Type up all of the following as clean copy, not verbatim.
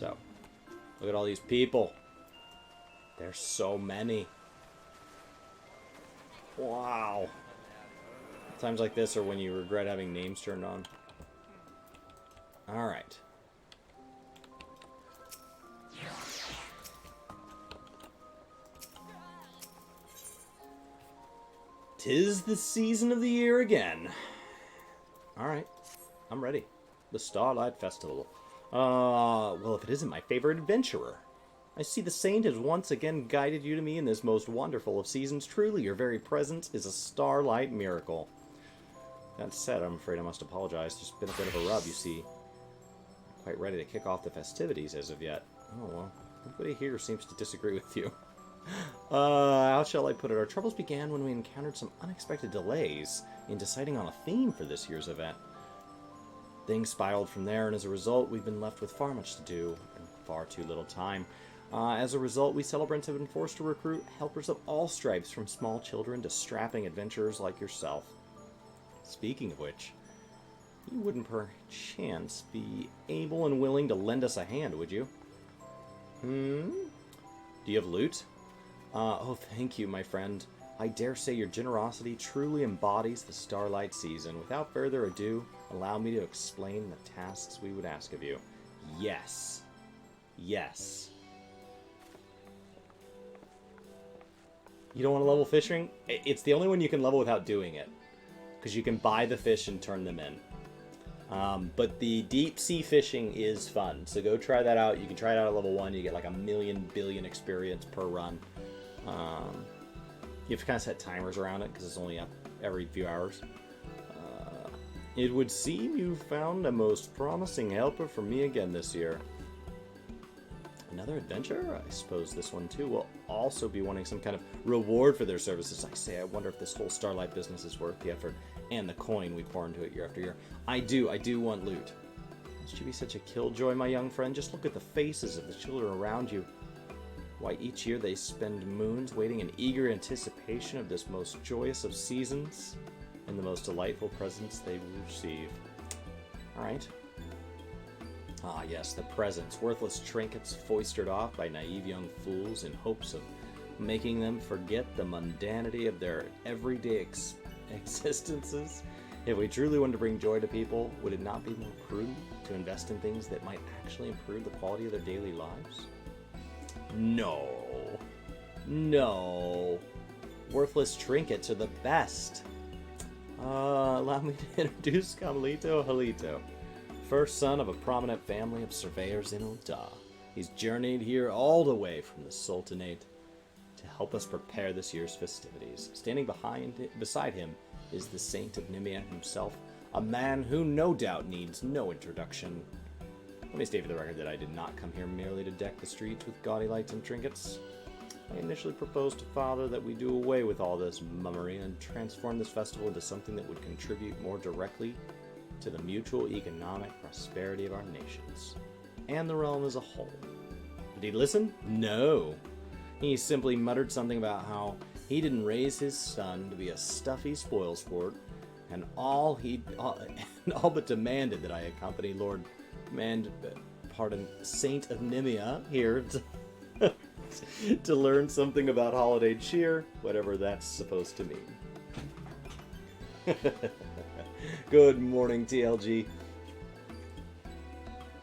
So, look at all these people. There's so many. Wow. Times like this are when you regret having names turned on. Alright. Tis the season of the year again. Alright. I'm ready. The Starlight Festival. Well, if it isn't my favorite adventurer. I see the saint has once again guided you to me in this most wonderful of seasons. Truly, your very presence is a starlight miracle. That said, I'm afraid I must apologize. There's been a bit of a rub, you see. Not quite ready to kick off the festivities as of yet. Oh, well. Everybody here seems to disagree with you. How shall I put it? Our troubles began when we encountered some unexpected delays in deciding on a theme for this year's event. Things spiraled from there, and as a result, we've been left with far much to do and far too little time. As a result, we celebrants have been forced to recruit helpers of all stripes, from small children to strapping adventurers like yourself. Speaking of which, you wouldn't perchance be able and willing to lend us a hand, would you? Do you have loot? Oh, thank you, my friend. I dare say your generosity truly embodies the Starlight season. Without further ado, allow me to explain the tasks we would ask of you. Yes. Yes. You don't want to level fishing? It's the only one you can level without doing it. Because you can buy the fish and turn them in. But the deep sea fishing is fun. So go try that out. You can try it out at level 1. You get like 1,000,000 billion experience per run. You have to kind of set timers around it because it's only up every few hours. It would seem you found a most promising helper for me again this year. Another adventure? I suppose this one too will also be wanting some kind of reward for their services. I say, I wonder if this whole Starlight business is worth the effort and the coin we pour into it year after year. I do want loot. Must you be such a killjoy, my young friend? Just look at the faces of the children around you. Why, each year they spend moons waiting in eager anticipation of this most joyous of seasons and the most delightful presents they will receive. Alright. Ah, yes, the presents. Worthless trinkets foisted off by naive young fools in hopes of making them forget the mundanity of their everyday existences. If we truly want to bring joy to people, would it not be more prudent to invest in things that might actually improve the quality of their daily lives? No. No. Worthless trinkets are the best. Allow me to introduce Carmelito Halito, first son of a prominent family of surveyors in Ul'dah. He's journeyed here all the way from the Sultanate to help us prepare this year's festivities. Standing beside him is the Saint of Nimia himself, a man who no doubt needs no introduction. Let me state for the record that I did not come here merely to deck the streets with gaudy lights and trinkets. I initially proposed to Father that we do away with all this mummery and transform this festival into something that would contribute more directly to the mutual economic prosperity of our nations, and the realm as a whole. Did he listen? No. He simply muttered something about how he didn't raise his son to be a stuffy spoilsport, and all but demanded that I accompany Saint of Nimia here to learn something about holiday cheer, whatever that's supposed to mean. Good morning, TLG.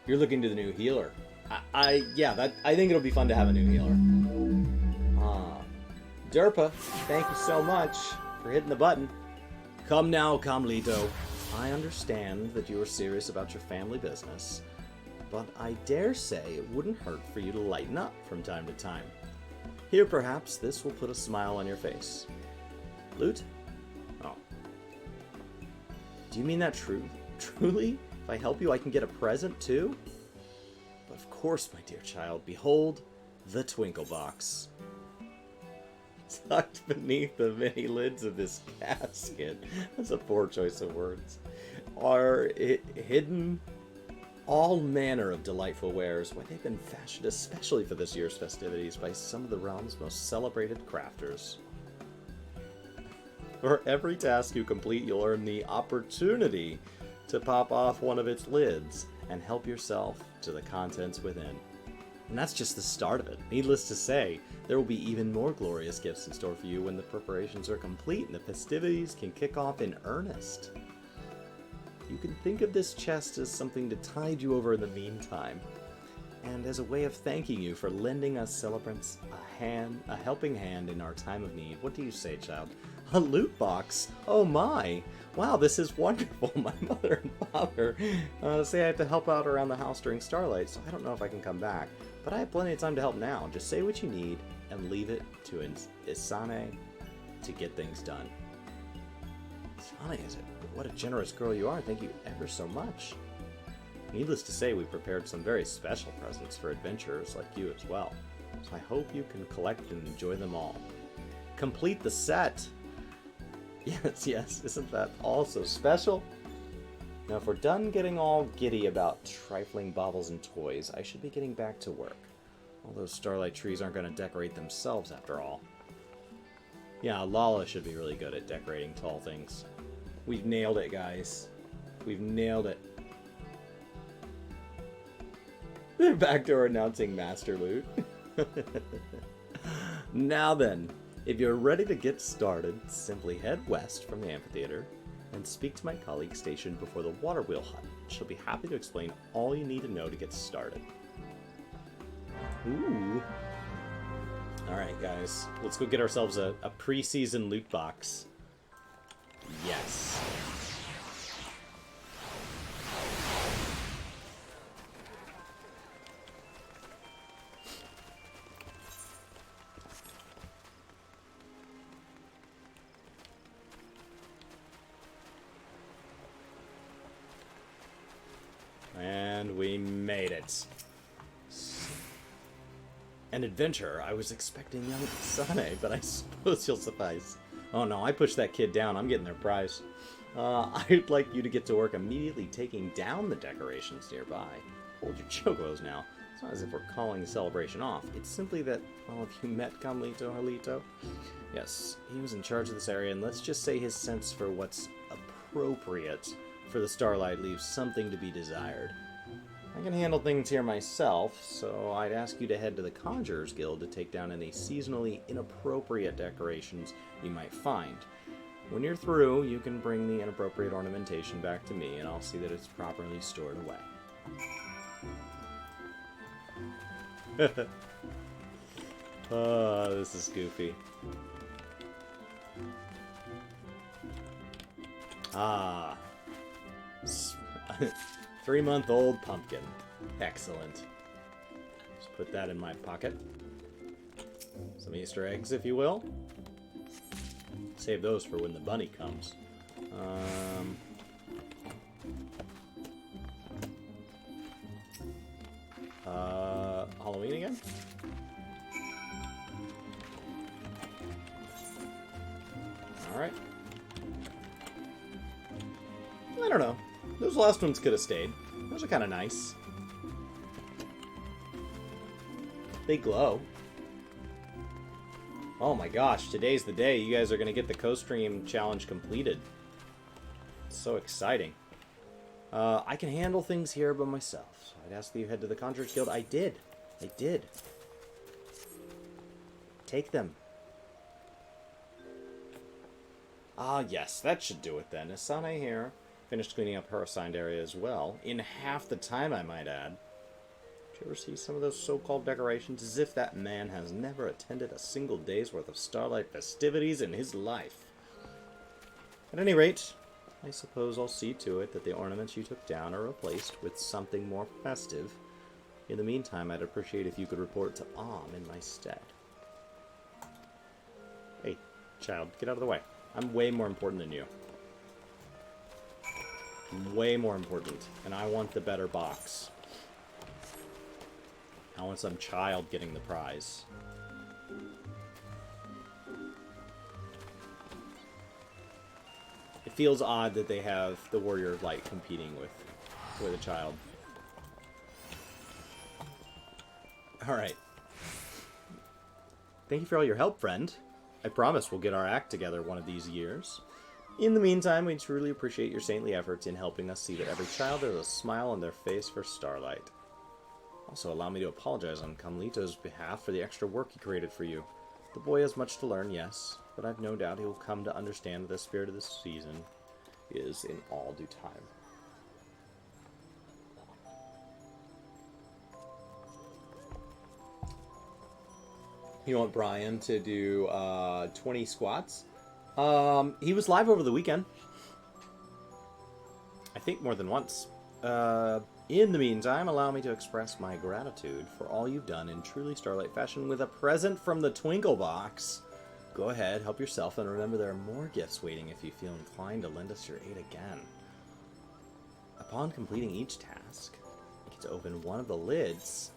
You're looking to the new healer. I think it'll be fun to have a new healer. Derpa, thank you so much for hitting the button. Come now, Carmelito. I understand that you are serious about your family business, but I dare say it wouldn't hurt for you to lighten up from time to time. Here, perhaps, this will put a smile on your face. Loot? Oh. Do you mean that truly? If I help you, I can get a present, too? But of course, my dear child, behold the Twinkle Box. Tucked beneath the many lids of this casket, that's a poor choice of words, are hidden all manner of delightful wares. Why, they've been fashioned especially for this year's festivities by some of the realm's most celebrated crafters. For every task you complete, you'll earn the opportunity to pop off one of its lids and help yourself to the contents within. And that's just the start of it. Needless to say, there will be even more glorious gifts in store for you when the preparations are complete and the festivities can kick off in earnest. You can think of this chest as something to tide you over in the meantime, and as a way of thanking you for lending us celebrants a helping hand in our time of need. What do you say, child? A loot box? Oh my! Wow, this is wonderful. My mother and father say I have to help out around the house during Starlight, so I don't know if I can come back. But I have plenty of time to help now. Just say what you need and leave it to Isane to get things done. Isane, what a generous girl you are. Thank you ever so much. Needless to say, we prepared some very special presents for adventurers like you as well. So I hope you can collect and enjoy them all. Complete the set! Yes, isn't that all so special? Now if we're done getting all giddy about trifling baubles and toys, I should be getting back to work. All those Starlight trees aren't going to decorate themselves after all. Yeah, Lala should be really good at decorating tall things. We've nailed it, guys. We've nailed it. Back to our announcing Master Loot. Now then, if you're ready to get started, simply head west from the amphitheater and speak to my colleague stationed before the water wheel hut. She'll be happy to explain all you need to know to get started. Ooh. Alright guys, let's go get ourselves a pre-season loot box. Yes. And we made it. An adventure. I was expecting young Sane, but I suppose you'll suffice. Oh no, I pushed that kid down. I'm getting their prize. I'd like you to get to work immediately taking down the decorations nearby. Hold your chocos now. It's not as if we're calling the celebration off. It's simply that, well, have you met Kamlito Halito? Yes, he was in charge of this area, and let's just say his sense for what's appropriate for the Starlight leaves something to be desired. I can handle things here myself, so I'd ask you to head to the Conjurers Guild to take down any seasonally inappropriate decorations you might find. When you're through, you can bring the inappropriate ornamentation back to me, and I'll see that it's properly stored away. Oh, this is goofy. Ah. 3-month-old pumpkin. Excellent. Just put that in my pocket. Some Easter eggs, if you will. Save those for when the bunny comes. Halloween again? Alright. I don't know. Those last ones could have stayed. Those are kind of nice. They glow. Oh my gosh, today's the day. You guys are going to get the co-stream challenge completed. It's so exciting. I can handle things here by myself. So I'd ask that you head to the Conjurers Guild. I did. Take them. Ah, yes, that should do it then. Asane here finished cleaning up her assigned area as well. In half the time, I might add. Did you ever see some of those so-called decorations? As if that man has never attended a single day's worth of Starlight festivities in his life. At any rate, I suppose I'll see to it that the ornaments you took down are replaced with something more festive. In the meantime, I'd appreciate if you could report to Am in my stead. Hey, child, get out of the way. I'm way more important than you. Way more important. And I want the better box. I want some child getting the prize. It feels odd that they have the Warrior of Light competing with a child. Alright. Thank you for all your help, friend. I promise we'll get our act together one of these years. In the meantime, we truly appreciate your saintly efforts in helping us see that every child has a smile on their face for Starlight. Also, allow me to apologize on Carlito's behalf for the extra work he created for you. The boy has much to learn, yes, but I've no doubt he will come to understand that the spirit of this season is in all due time. You want Brian to do 20 squats? He was live over the weekend. I think more than once. In the meantime, allow me to express my gratitude for all you've done in truly Starlight fashion with a present from the Twinkle Box. Go ahead, help yourself, and remember there are more gifts waiting if you feel inclined to lend us your aid again. Upon completing each task, you get to open one of the lids.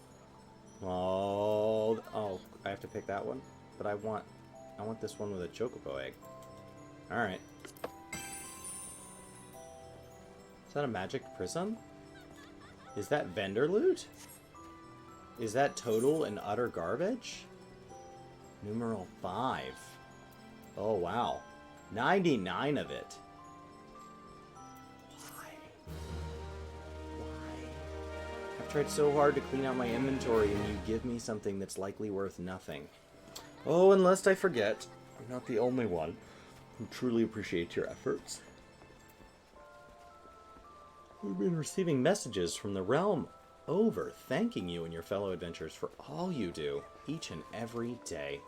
Oh, I have to pick that one? But I want this one with a chocobo egg. Alright. Is that a magic prism? Is that vendor loot? Is that total and utter garbage? Numeral 5. Oh, wow. 99 of it. Why? I've tried so hard to clean out my inventory, and you give me something that's likely worth nothing. Oh, and lest I forget, I'm not the only one who truly appreciates your efforts. We've been receiving messages from the realm over, thanking you and your fellow adventurers for all you do, each and every day.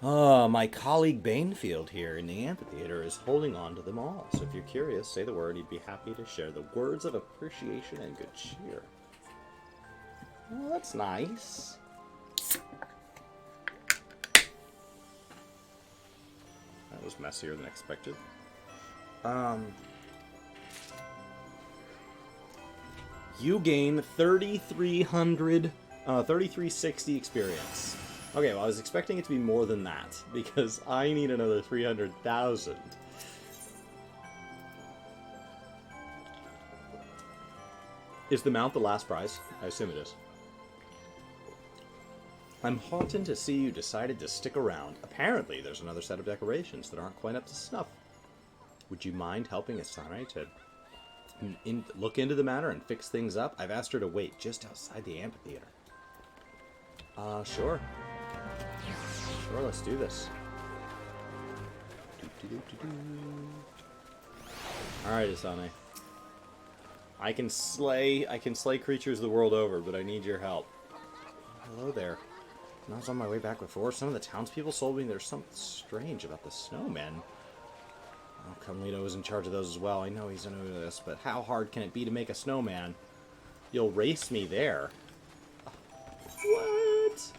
My colleague Banefield here in the amphitheater is holding on to them all, so if you're curious, say the word. He'd be happy to share the words of appreciation and good cheer. Well, that's nice. That was messier than expected. You gain 3,360 experience. Okay, well, I was expecting it to be more than that, because I need another 300,000. Is the mount the last prize? I assume it is. I'm heartened to see you decided to stick around. Apparently, there's another set of decorations that aren't quite up to snuff. Would you mind helping Asane to look into the matter and fix things up? I've asked her to wait just outside the amphitheater. Sure. Sure, let's do this. Alright, Asane. I can slay creatures the world over, but I need your help. Hello there. When I was on my way back before, some of the townspeople told me there's something strange about the snowmen. Oh, Carlito was in charge of those as well. I know he's into this, but how hard can it be to make a snowman? You'll race me there. What?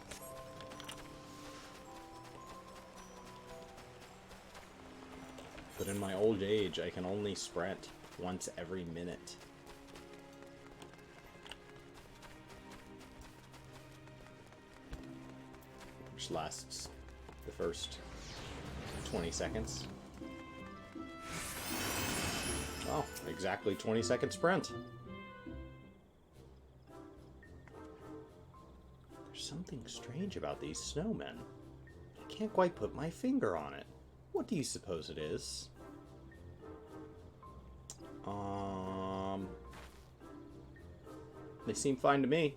But in my old age, I can only sprint once every minute. Which lasts the first 20 seconds. Oh, exactly 20-second sprint. There's something strange about these snowmen. I can't quite put my finger on it. What do you suppose it is? They seem fine to me.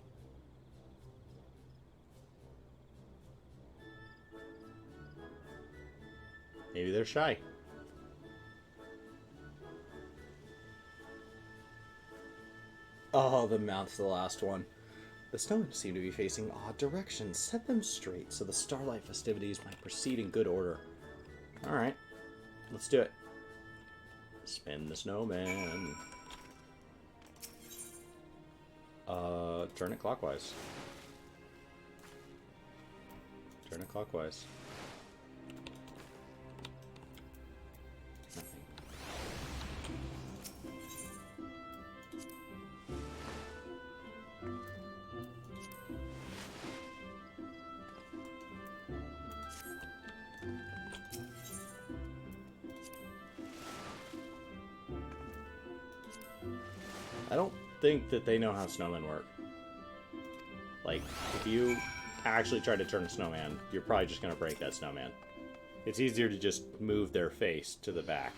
Maybe they're shy. Oh, the mount's the last one. The snowmen seem to be facing odd directions. Set them straight so the Starlight festivities might proceed in good order. Alright, let's do it. Spin the snowman. Turn it clockwise. Turn it clockwise. Nothing. I don't think that they know how snowmen work. Like, if you actually try to turn a snowman, you're probably just going to break that snowman. It's easier to just move their face to the back.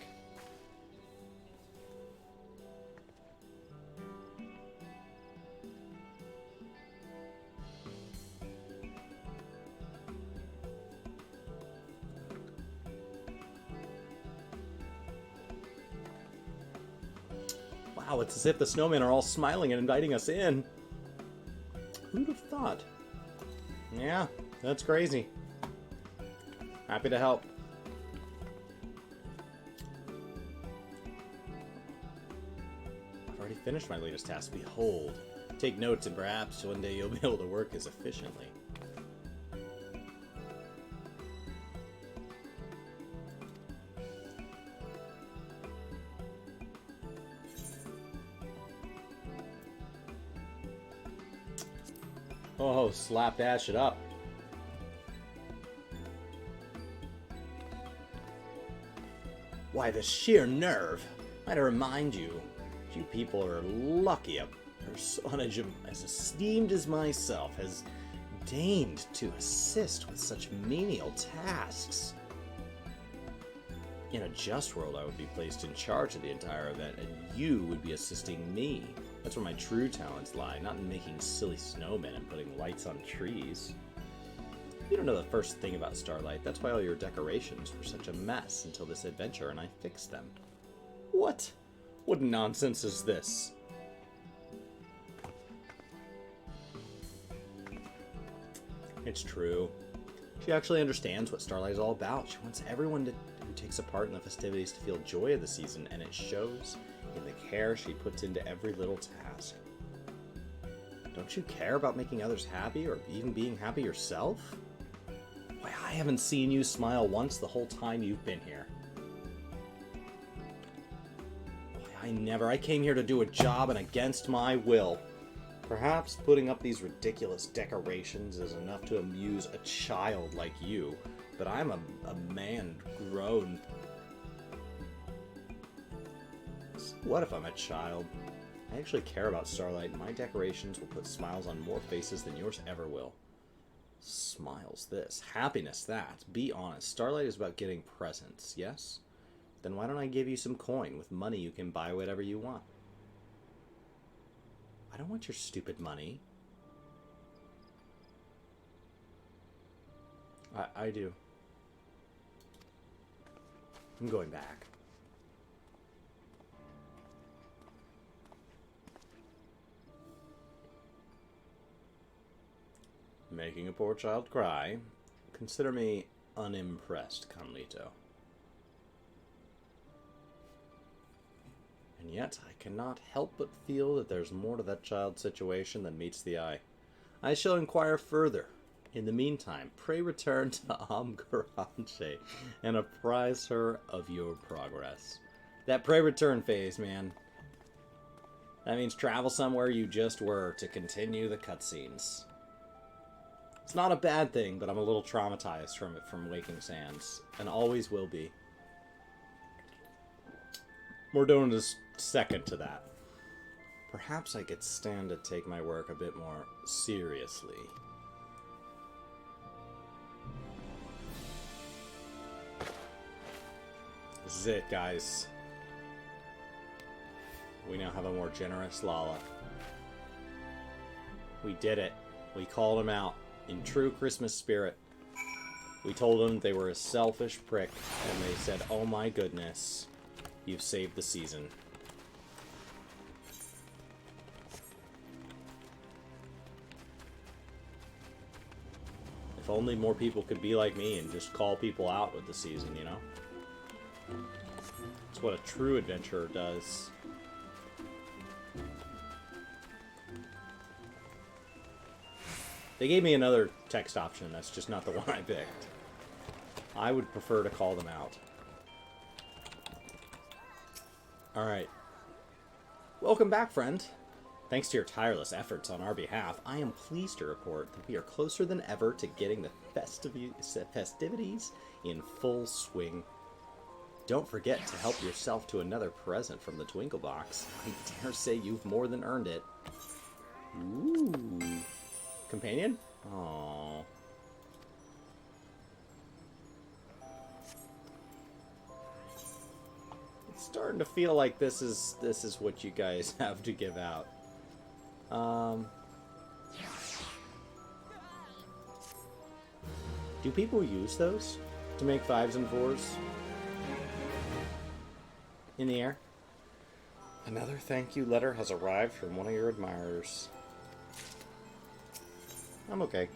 Wow, it's as if the snowmen are all smiling and inviting us in. Who'd have thought? Yeah, that's crazy. Happy to help. I've already finished my latest task. Behold. Take notes and perhaps one day you'll be able to work as efficiently. Oh, slapdash it up. Why, the sheer nerve! Might I remind you, you people are lucky a personage as esteemed as myself has deigned to assist with such menial tasks. In a just world, I would be placed in charge of the entire event, and you would be assisting me. That's where my true talents lie, not in making silly snowmen and putting lights on trees. You don't know the first thing about Starlight. That's why all your decorations were such a mess until this adventure, and I fixed them. What? What nonsense is this? It's true. She actually understands what Starlight is all about. She wants everyone who takes a part in the festivities to feel joy of the season, and it shows in the care she puts into every little task. Don't you care about making others happy, or even being happy yourself? Why, I haven't seen you smile once the whole time you've been here. Why, I came here to do a job, and against my will. Perhaps putting up these ridiculous decorations is enough to amuse a child like you, but I'm a man grown. So what if I'm a child? I actually care about Starlight, and my decorations will put smiles on more faces than yours ever will. Smiles this, happiness that. Be honest, Starlight is about getting presents, yes? Then why don't I give you some coin? With money you can buy whatever you want. I don't want your stupid money. I do. I'm going back. Making a poor child cry. Consider me unimpressed, Conlito. And yet, I cannot help but feel that there's more to that child's situation than meets the eye. I shall inquire further. In the meantime, pray return to Amgaranje and apprise her of your progress. That pray return phase, man. That means travel somewhere you just were to continue the cutscenes. It's not a bad thing, but I'm a little traumatized from it from Waking Sands, and always will be. Mordona's is second to that. Perhaps I could stand to take my work a bit more seriously. This is it, guys. We now have a more generous Lala. We did it. We called him out in true Christmas spirit. We told them they were a selfish prick, and they said, "Oh my goodness, you've saved the season." If only more people could be like me and just call people out with the season, you know? That's what a true adventurer does. They gave me another text option. That's just not the one I picked. I would prefer to call them out. Alright. Welcome back, friend. Thanks to your tireless efforts on our behalf, I am pleased to report that we are closer than ever to getting the festivities in full swing. Don't forget to help yourself to another present from the Twinkle Box. I dare say you've more than earned it. Ooh. Companion? Aww. It's starting to feel like this is what you guys have to give out. Do people use those to make 5s and 4s in the air? Another thank you letter has arrived from one of your admirers. I'm okay.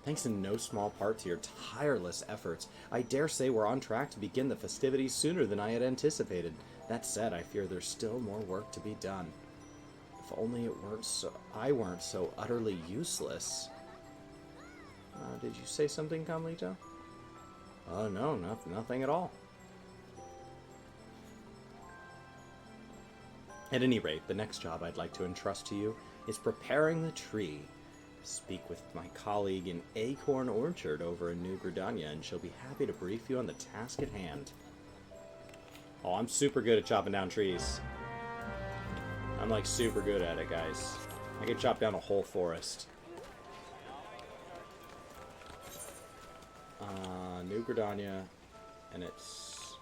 Thanks in no small part to your tireless efforts, I dare say we're on track to begin the festivities sooner than I had anticipated. That said, I fear there's still more work to be done. If only I weren't so utterly useless. Did you say something, Carmelito? Oh, no, nothing at all. At any rate, the next job I'd like to entrust to you is preparing the tree. Speak with my colleague in Acorn Orchard over in New Gridania, and she'll be happy to brief you on the task at hand. Oh, I'm super good at chopping down trees. I'm like super good at it, guys. I can chop down a whole forest. New Gridania, and it's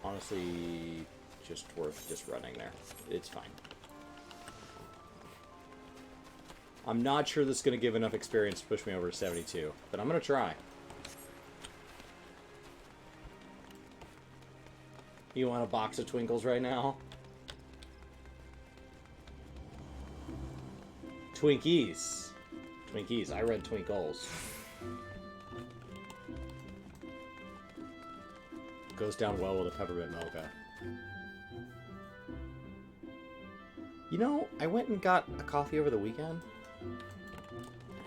honestly just worth just running there. It's fine. I'm not sure this is going to give enough experience to push me over to 72, but I'm going to try. You want a box of Twinkles right now? Twinkies. Twinkies. I read Twinkles. Goes down well with a peppermint mocha. You know, I went and got a coffee over the weekend.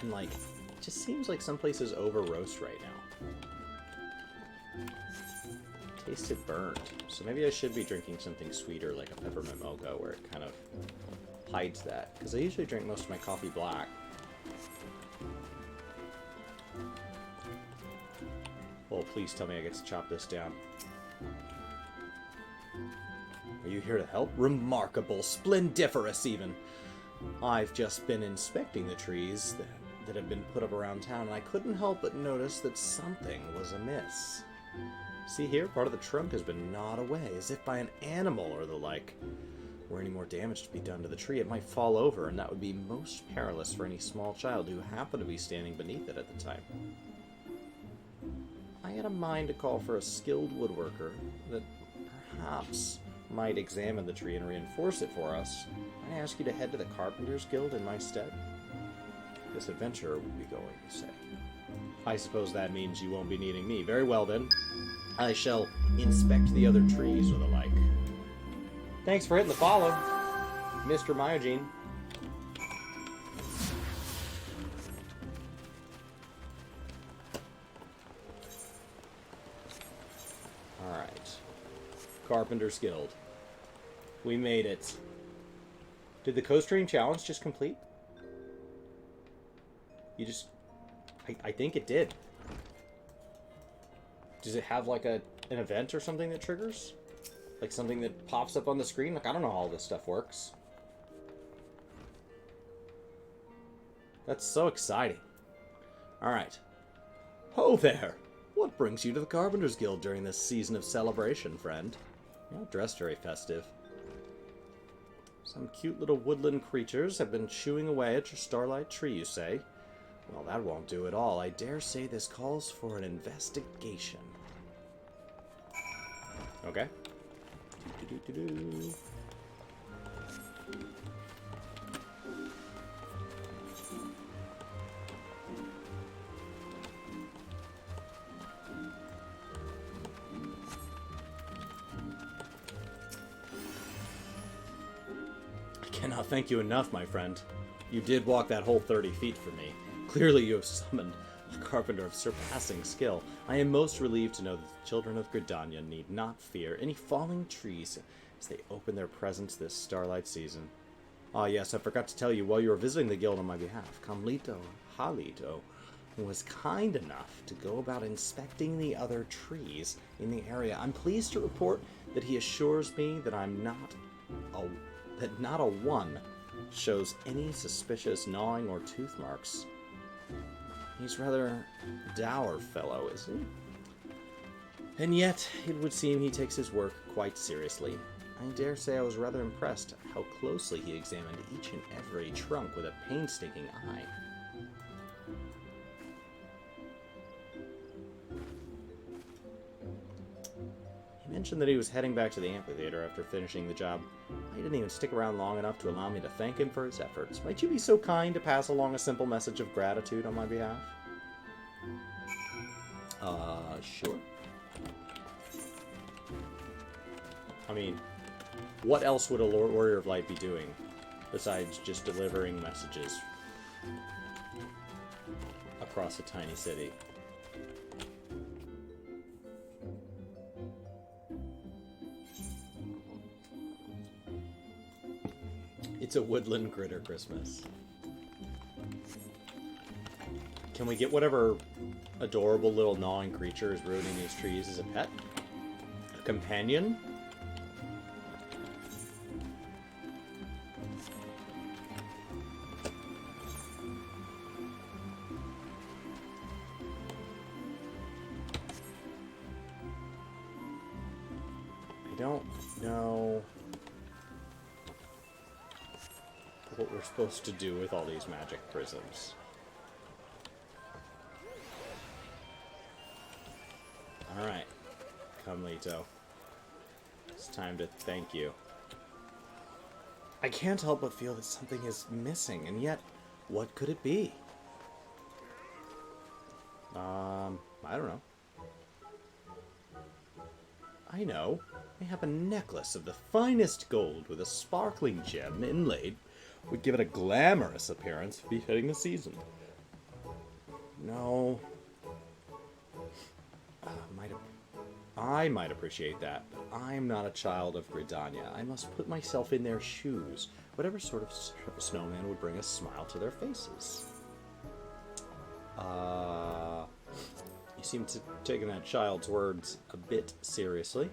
And, like, it just seems like some places over-roast right now. Tasted burnt. So maybe I should be drinking something sweeter, like a peppermint mocha, where it kind of hides that. Because I usually drink most of my coffee black. Oh, please tell me I get to chop this down. Are you here to help? Remarkable, splendiferous even. I've just been inspecting the trees that have been put up around town, and I couldn't help but notice that something was amiss. See here, part of the trunk has been gnawed away, as if by an animal or the like. Were any more damage to be done to the tree, it might fall over, and that would be most perilous for any small child who happened to be standing beneath it at the time. I had a mind to call for a skilled woodworker that perhaps might examine the tree and reinforce it for us. I ask you to head to the Carpenters Guild in my stead. This adventurer will be going, you say. I suppose that means you won't be needing me. Very well, then. I shall inspect the other trees or the like. Thanks for hitting the follow, Mr. Myogene. Alright. Carpenter's Guild. We made it. Did the Coast Dream Challenge just complete? You just... I think it did. Does it have like an event or something that triggers? Like something that pops up on the screen? Like, I don't know how all this stuff works. That's so exciting. Alright. Ho there! What brings you to the Carpenters Guild during this season of celebration, friend? You're not dressed very festive. Some cute little woodland creatures have been chewing away at your Starlight tree, you say? Well, that won't do at all. I dare say this calls for an investigation. Okay. I cannot thank you enough, my friend. You did walk that whole 30 feet for me. Clearly you have summoned a carpenter of surpassing skill. I am most relieved to know that the children of Gridania need not fear any falling trees as they open their presents this Starlight season. Ah, yes, I forgot to tell you, while you were visiting the guild on my behalf, Carmelito Halito was kind enough to go about inspecting the other trees in the area. I'm pleased to report that he assures me that not a one shows any suspicious gnawing or tooth marks. He's rather dour fellow, isn't he? And yet, it would seem he takes his work quite seriously. I dare say I was rather impressed at how closely he examined each and every trunk with a painstaking eye. mentioned that he was heading back to the amphitheater after finishing the job. He didn't even stick around long enough to allow me to thank him for his efforts. Might you be so kind to pass along a simple message of gratitude on my behalf? Sure. I mean, what else would a Warrior of Light be doing besides just delivering messages across a tiny city? It's a woodland critter Christmas. Can we get whatever adorable little gnawing creature is ruining these trees as a pet? A companion? I don't know what we're supposed to do with all these magic prisms. Alright, come Leto. It's time to thank you. I can't help but feel that something is missing, and yet, what could it be? I don't know. I know. I have a necklace of the finest gold with a sparkling gem inlaid. Would give it a glamorous appearance befitting the season. No. I might appreciate that, but I'm not a child of Gridania. I must put myself in their shoes. Whatever sort of snowman would bring a smile to their faces. You seem to have taken that child's words a bit seriously.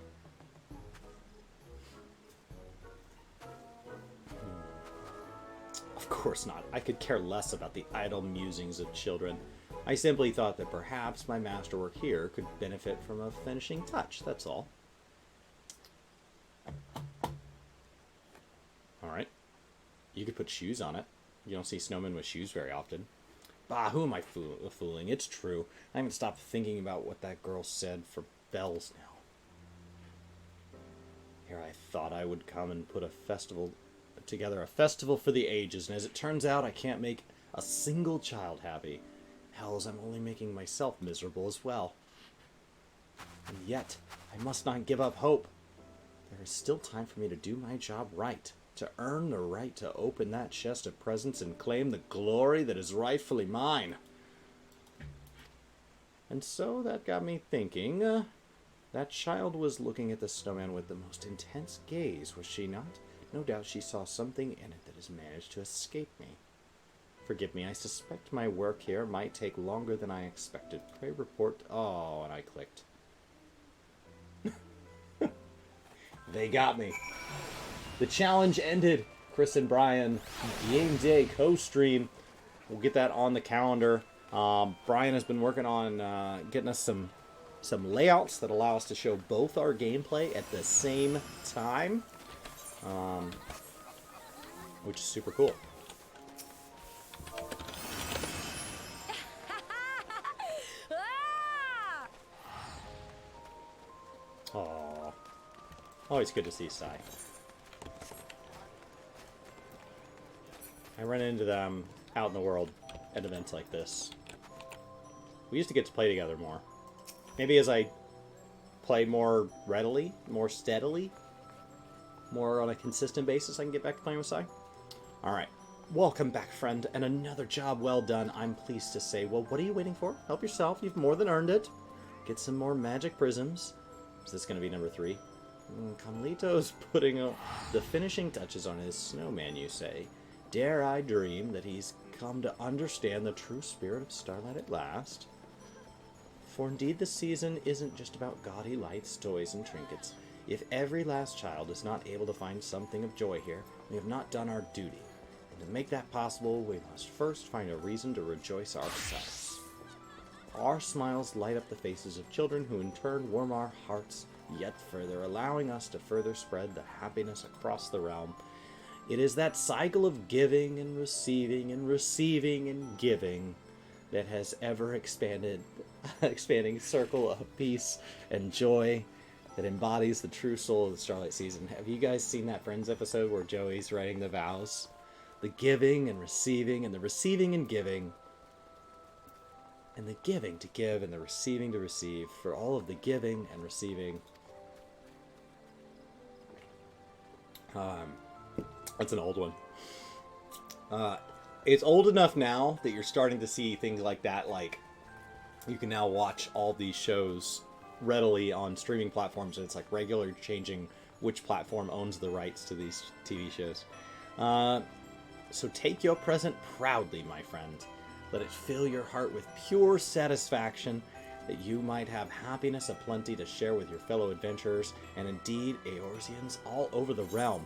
Of course not. I could care less about the idle musings of children. I simply thought that perhaps my masterwork here could benefit from a finishing touch, that's all. Alright. You could put shoes on it. You don't see snowmen with shoes very often. Bah, who am I fooling? It's true. I haven't stopped thinking about what that girl said for bells now. Here I thought I would come and put a festival for the ages, and as it turns out, I can't make a single child happy. Hells, I'm only making myself miserable as well. And yet, I must not give up hope. There is still time for me to do my job right, to earn the right to open that chest of presents and claim the glory that is rightfully mine. And so that got me thinking, that child was looking at the snowman with the most intense gaze, was she not? No doubt she saw something in it that has managed to escape me. Forgive me, I suspect my work here might take longer than I expected. Pray report... Oh, and I clicked. They got me. The challenge ended. Chris and Brian, game day co-stream. We'll get that on the calendar. Brian has been working on getting us some layouts that allow us to show both our gameplay at the same time. Which is super cool. Aww. Always good to see Sai. I run into them out in the world at events like this. We used to get to play together more. Maybe as I play more readily, more steadily, more on a consistent basis, I can get back to playing with Sai. Alright. Welcome back, friend, and another job well done, I'm pleased to say. Well, what are you waiting for? Help yourself, you've more than earned it. Get some more magic prisms. Is this going to be number 3? Carlito's putting the finishing touches on his snowman, you say. Dare I dream that he's come to understand the true spirit of Starlight at last? For indeed the season isn't just about gaudy lights, toys, and trinkets. If every last child is not able to find something of joy here, we have not done our duty. And to make that possible, we must first find a reason to rejoice ourselves. Our smiles light up the faces of children who in turn warm our hearts yet further, allowing us to further spread the happiness across the realm. It is that cycle of giving and receiving and receiving and giving that has ever expanding circle of peace and joy that embodies the true soul of the Starlight season. Have you guys seen that Friends episode where Joey's writing the vows? The giving and receiving, and the receiving and giving. And the giving to give, and the receiving to receive. For all of the giving and receiving. That's an old one. It's old enough now that you're starting to see things like that, like you can now watch all these shows readily on streaming platforms, and it's like regular changing which platform owns the rights to these TV shows. So take your present proudly, my friend. Let it fill your heart with pure satisfaction, that you might have happiness aplenty to share with your fellow adventurers, and indeed Eorzeans all over the realm.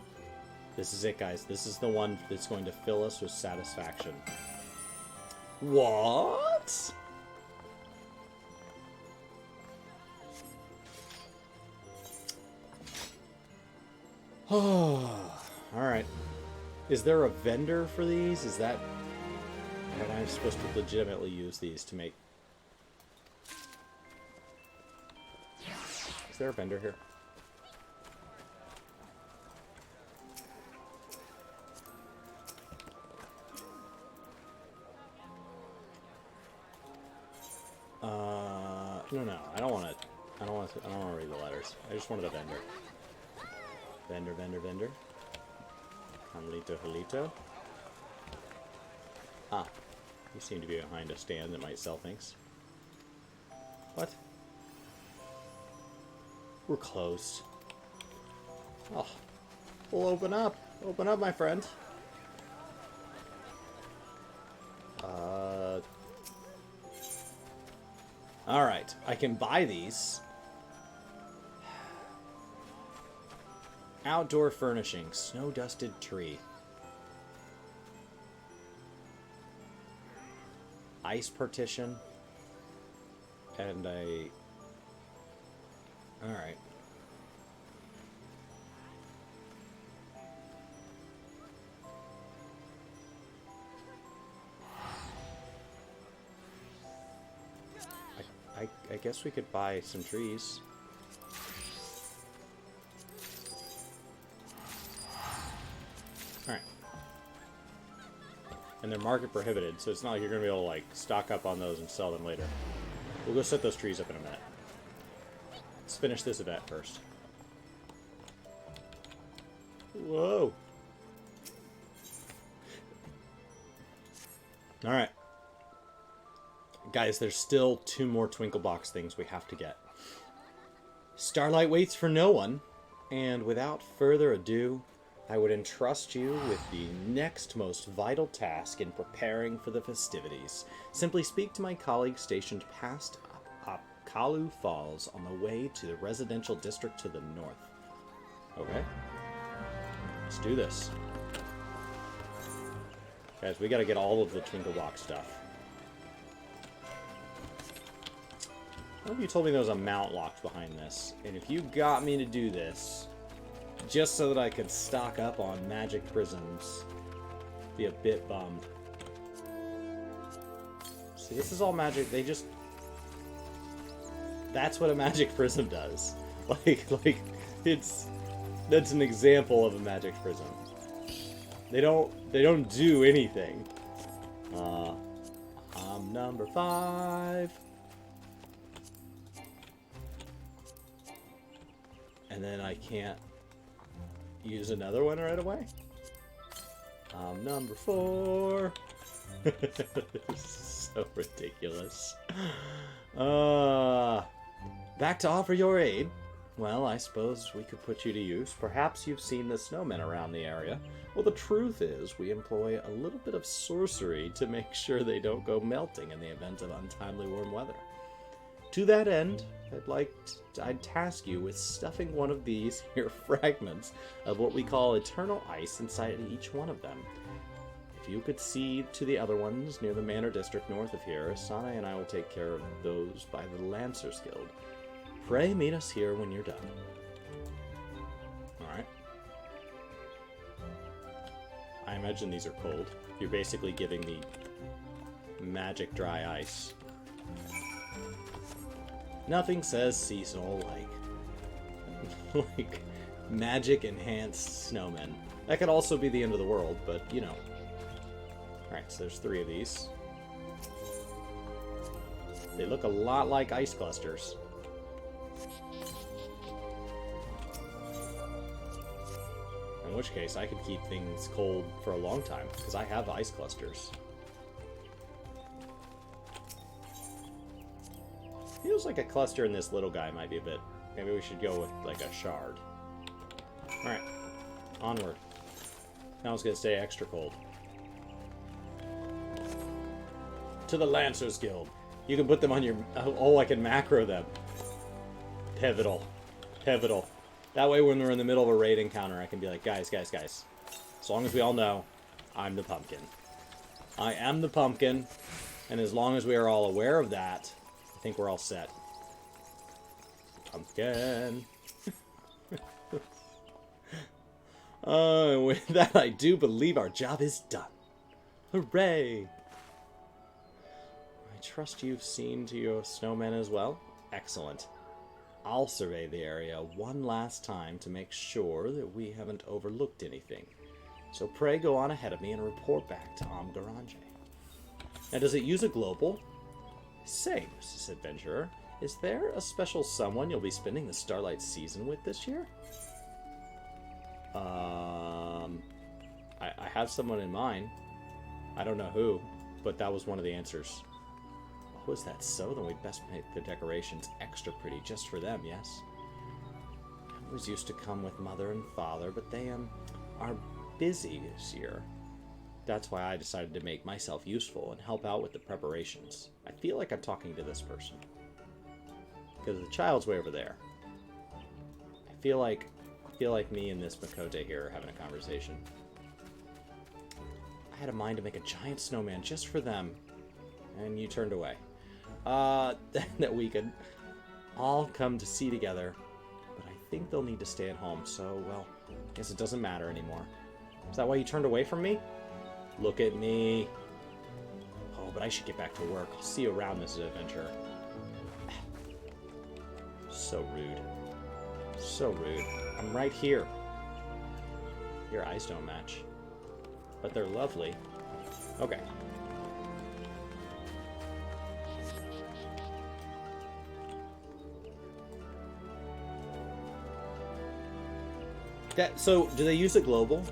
This is it, guys. This is the one that's going to fill us with satisfaction. What? Oh, alright. Is there a vendor for these? Is that... Am I supposed to legitimately use these to make... Is there a vendor here? No. I don't want to read the letters. I just wanted a vendor. Vendor. Halito. Ah, you seem to be behind a stand that might sell things. What? We're closed. Oh, we'll open up. Open up, my friend. Alright, I can buy these. Outdoor furnishing, snow-dusted tree. Ice partition. And a... Alright. I guess we could buy some trees. Alright. And they're market prohibited, so it's not like you're going to be able to, like, stock up on those and sell them later. We'll go set those trees up in a minute. Let's finish this event first. Whoa! Alright. Guys, there's still 2 more Twinkle Box things we have to get. Starlight waits for no one, and without further ado, I would entrust you with the next most vital task in preparing for the festivities. Simply speak to my colleague stationed past Kalu Falls on the way to the residential district to the north. Okay? Let's do this. Guys, we gotta get all of the Twinkle Box stuff. I hope you told me there was a mount locked behind this. And if you got me to do this, just so that I could stock up on magic prisms, be a bit bummed. See, this is all magic. They just... That's what a magic prism does. Like, it's... That's an example of a magic prism. They don't do anything. I'm number 5. And then I can't use another one right away. I'm number 4. This is so ridiculous. Back to offer your aid. Well, I suppose we could put you to use. Perhaps you've seen the snowmen around the area. Well, the truth is, we employ a little bit of sorcery to make sure they don't go melting in the event of untimely warm weather. To that end, I'd task you with stuffing one of these here fragments of what we call eternal ice inside each one of them. If you could see to the other ones near the Manor District north of here, Asana and I will take care of those by the Lancers Guild. Pray meet us here when you're done. Alright. I imagine these are cold. You're basically giving me magic dry ice. Nothing says seasonal like like, magic enhanced snowmen. That could also be the end of the world, but you know. Alright, so there's 3 of these. They look a lot like ice clusters. In which case, I could keep things cold for a long time, because I have ice clusters. Feels like a cluster in this little guy might be a bit... Maybe we should go with, like, a shard. Alright. Onward. Now it's going to stay extra cold. To the Lancers Guild. You can put them on your... Oh, I can macro them. Pivotal. Pivotal. That way when we're in the middle of a raid encounter, I can be like, guys. As long as we all know, I'm the pumpkin. I am the pumpkin. And as long as we are all aware of that, I think we're all set. Pumpkin. With that, I do believe our job is done. Hooray! I trust you've seen to your snowmen as well. Excellent. I'll survey the area one last time to make sure that we haven't overlooked anything. So pray go on ahead of me and report back to Garanje. Now, does it use a global? Say, Mrs. Adventurer, is there a special someone you'll be spending the Starlight season with this year? I have someone in mind. I don't know who, but that was one of the answers. Oh, is that so? Then we'd best make the decorations extra pretty just for them, yes? I was used to come with Mother and Father, but they are busy this year. That's why I decided to make myself useful and help out with the preparations. I feel like I'm talking to this person. Because the child's way over there. I feel like me and this Makote here are having a conversation. I had a mind to make a giant snowman just for them. And you turned away. That we could all come to see together. But I think they'll need to stay at home, so, well, I guess it doesn't matter anymore. Is that why you turned away from me? Look at me. Oh, but I should get back to work. I'll see you around, Mrs. Adventurer. So rude. So rude. I'm right here. Your eyes don't match. But they're lovely. Okay. So, do they use a global?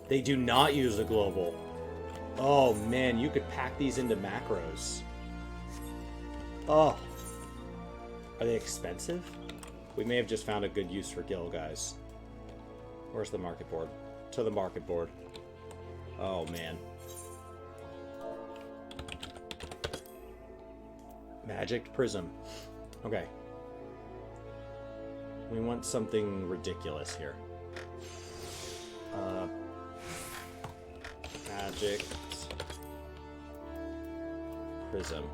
They do not use a global. Oh, man, you could pack these into macros. Oh. Are they expensive? We may have just found a good use for Gil, guys. Where's the market board? To the market board. Oh, man. Magic Prism. Okay. We want something ridiculous here. Magic Prism.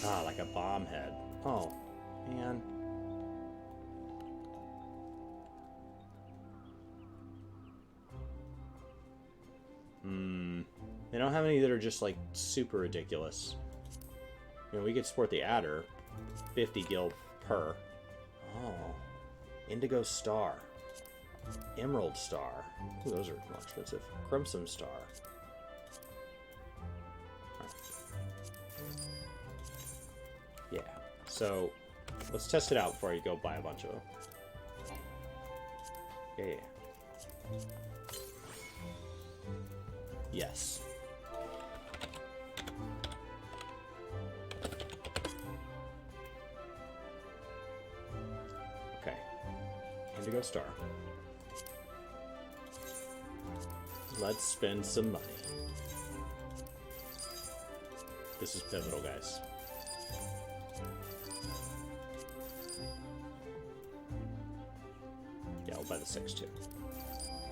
Ah, like a bomb head. Oh, man. They don't have any that are just, like, super ridiculous. You know, we could sport the adder. 50 gil per. Oh. Indigo Star. Emerald Star. Ooh, those are more expensive. Crimson Star. Right. Yeah. So, let's test it out before you go buy a bunch of them. Yeah. Yes. Okay. Indigo Star. Let's spend some money. This is pivotal, guys. Yeah, I'll buy the 6 too.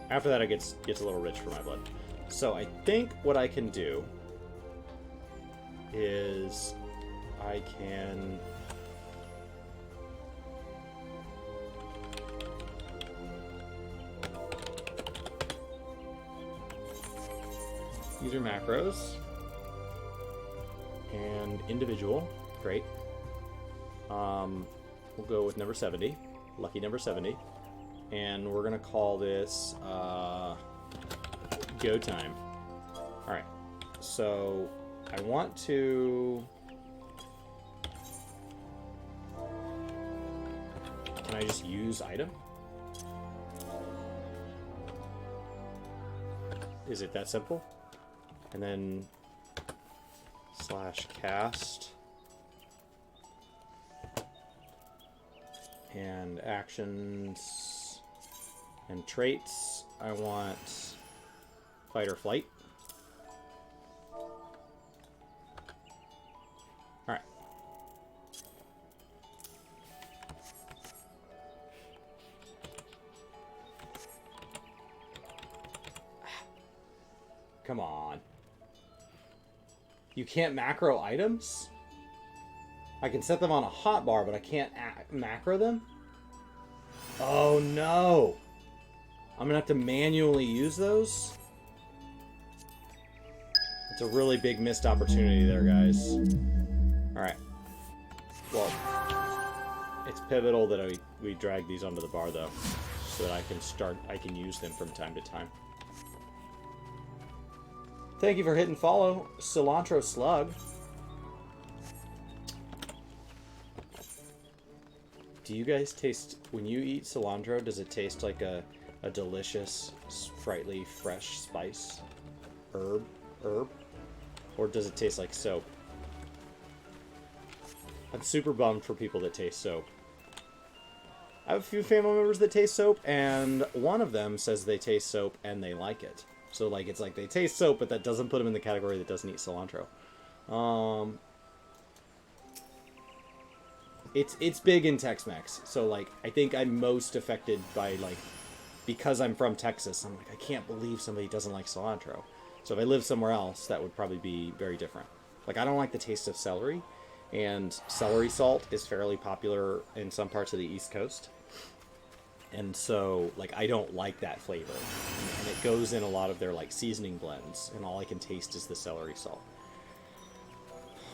After that, it gets a little rich for my blood. So I think what I can do is I can use your macros. individual. Great. We'll go with number 70. Lucky number 70. And we're going to call this go time. Alright. So I want to... Can I just use item? Is it that simple? And then /cast and actions and traits. I want fight or flight. Alright. Come on. You can't macro items? I can set them on a hotbar, but I can't macro them? Oh no! I'm gonna have to manually use those? It's a really big missed opportunity there, guys. Alright. Well, it's pivotal that we drag these onto the bar, though, so that I can use them from time to time. Thank you for hitting follow, Cilantro Slug. Do you guys taste, when you eat cilantro, does it taste like a delicious, sprightly, fresh spice? Herb? Or does it taste like soap? I'm super bummed for people that taste soap. I have a few family members that taste soap, and one of them says they taste soap and they like it. So, like, it's like they taste soap, but that doesn't put them in the category that doesn't eat cilantro. It's big in Tex-Mex. So, like, I think I'm most affected by, like, because I'm from Texas, I'm like, I can't believe somebody doesn't like cilantro. So if I lived somewhere else, that would probably be very different. Like, I don't like the taste of celery, and celery salt is fairly popular in some parts of the East Coast. And so, like, I don't like that flavor. And it goes in a lot of their, like, seasoning blends, and all I can taste is the celery salt.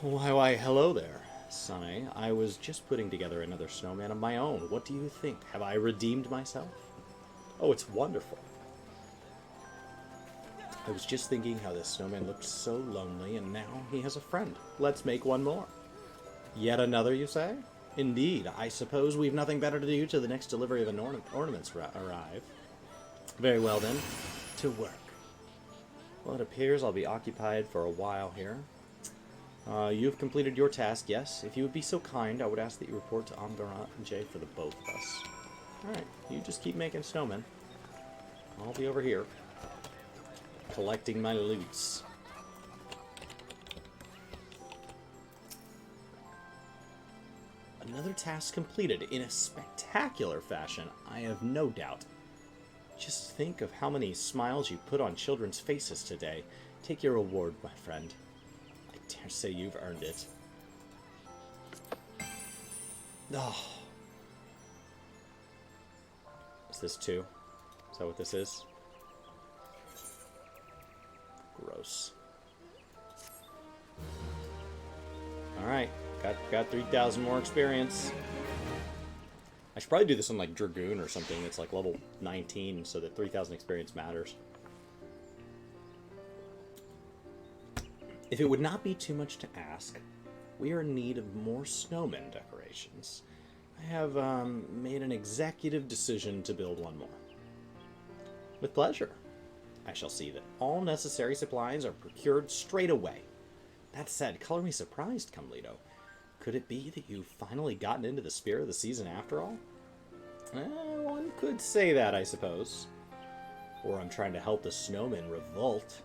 Why, hello there, Sonny. I was just putting together another snowman of my own. What do you think? Have I redeemed myself? Oh, it's wonderful. I was just thinking how this snowman looked so lonely, and now he has a friend. Let's make one more. Yet another, you say? Indeed. I suppose we've nothing better to do till the next delivery of ornaments arrive. Very well, then. To work. Well, it appears I'll be occupied for a while here. You've completed your task, yes. If you would be so kind, I would ask that you report to Amgarant and Jay for the both of us. Alright, you just keep making snowmen. I'll be over here, collecting my loots. Another task completed in a spectacular fashion, I have no doubt. Just think of how many smiles you put on children's faces today. Take your reward, my friend. I dare say you've earned it. Oh. Is this 2? Is that what this is? Gross. Alright, got 3,000 more experience. I should probably do this on, like, Dragoon or something that's, like, level 19, so that 3,000 experience matters. If it would not be too much to ask, we are in need of more snowman decorations. I have made an executive decision to build one more. With pleasure. I shall see that all necessary supplies are procured straight away. That said, color me surprised, Cumlito. Could it be that you've finally gotten into the spirit of the season after all? One could say that, I suppose. Or I'm trying to help the snowmen revolt.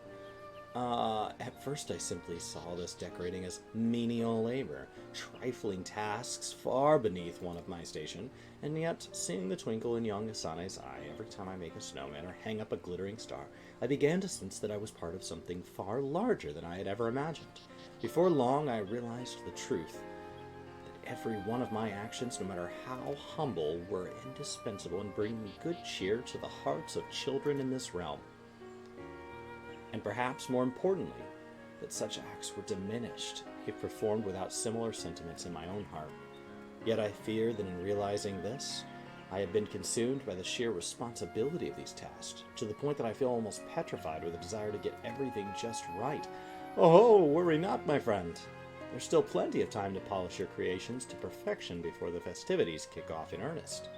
At first I simply saw this decorating as menial labor, trifling tasks far beneath one of my station, and yet, seeing the twinkle in young Asane's eye every time I make a snowman or hang up a glittering star, I began to sense that I was part of something far larger than I had ever imagined. Before long, I realized the truth, that every one of my actions, no matter how humble, were indispensable in bringing good cheer to the hearts of children in this realm. And perhaps more importantly, that such acts were diminished if performed without similar sentiments in my own heart. Yet I fear that in realizing this, I have been consumed by the sheer responsibility of these tasks, to the point that I feel almost petrified with a desire to get everything just right. Oh, worry not, my friend. There's still plenty of time to polish your creations to perfection before the festivities kick off in earnest.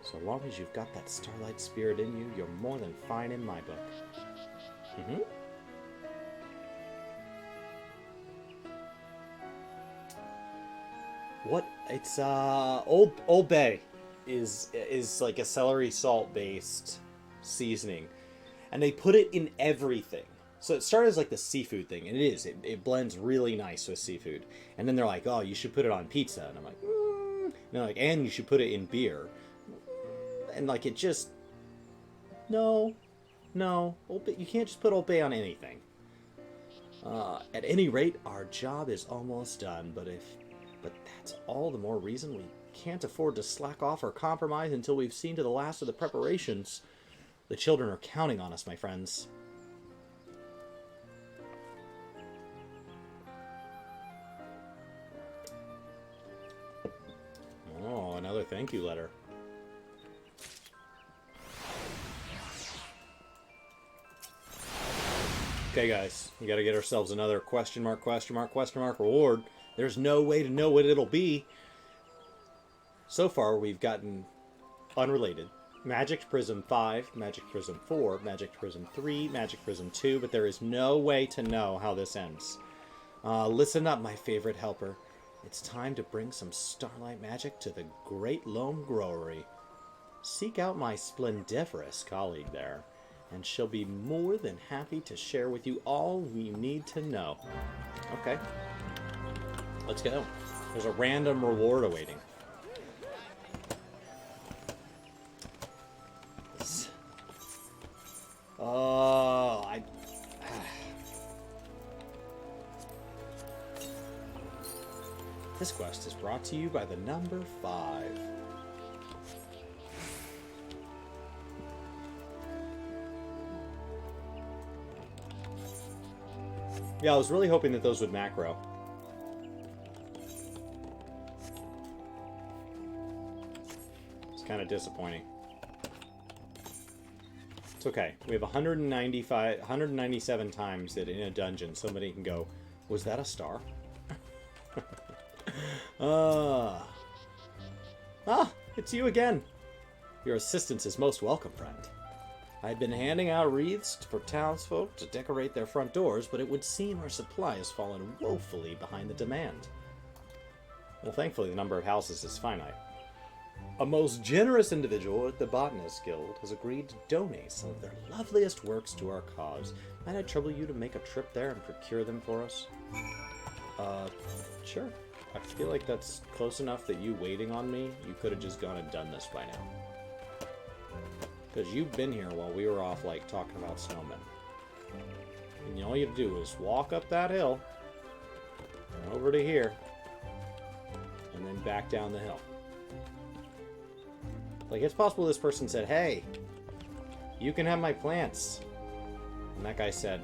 So long as you've got that Starlight spirit in you, you're more than fine in my book. Mm-hmm. What? It's Old Bay is like a celery salt based seasoning, and they put it in everything. So it started as like the seafood thing, and it is. It blends really nice with seafood. And then they're like, oh, you should put it on pizza, and I'm like, And they're like, and you should put it in beer, and like it just no, Old Bay, you can't just put Old Bay on anything. At any rate, our job is almost done, but that's all the more reason we can't afford to slack off or compromise until we've seen to the last of the preparations. The children are counting on us, my friends. Oh, another thank you letter. Okay, guys, we gotta get ourselves another question mark reward. There's no way to know what it'll be. So far, we've gotten unrelated. Magic Prism 5, Magic Prism 4, Magic Prism 3, Magic Prism 2, but there is no way to know how this ends. Listen up, my favorite helper. It's time to bring some Starlight magic to the Great Loam Growery. Seek out my splendiferous colleague there, and she'll be more than happy to share with you all we need to know. Okay. Let's go. There's a random reward awaiting. This quest is brought to you by the number 5. Yeah, I was really hoping that those would macro. It's kind of disappointing. It's okay. We have 197 times that in a dungeon somebody can go, was that a star? It's you again. Your assistance is most welcome, friend. I had been handing out wreaths for townsfolk to decorate their front doors, but it would seem our supply has fallen woefully behind the demand. Well, thankfully, the number of houses is finite. A most generous individual at the Botanist Guild has agreed to donate some of their loveliest works to our cause. Might I trouble you to make a trip there and procure them for us? Sure. I feel like that's close enough that you waiting on me, you could have just gone and done this by now. Because you've been here while we were off, like, talking about snowmen. And all you have to do is walk up that hill, and over to here, and then back down the hill. Like, it's possible this person said, hey, you can have my plants. And that guy said,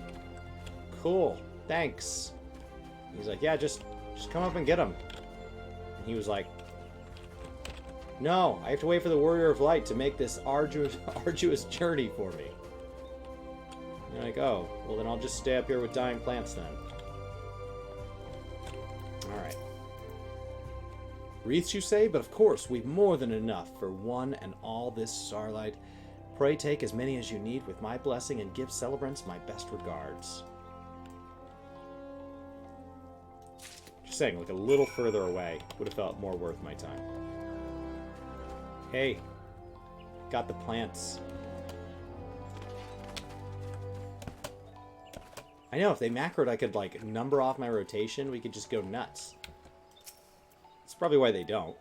cool, thanks. And he's like, yeah, just come up and get them. And he was like, no, I have to wait for the Warrior of Light to make this arduous journey for me. And you're like, oh, well then I'll just stay up here with dying plants then. Alright. Wreaths, you say? But of course, we've more than enough for one and all this Starlight. Pray take as many as you need with my blessing and give celebrants my best regards. Just saying, like a little further away would have felt more worth my time. Hey, got the plants. I know, if they macroed, I could, like, number off my rotation. We could just go nuts. That's probably why they don't.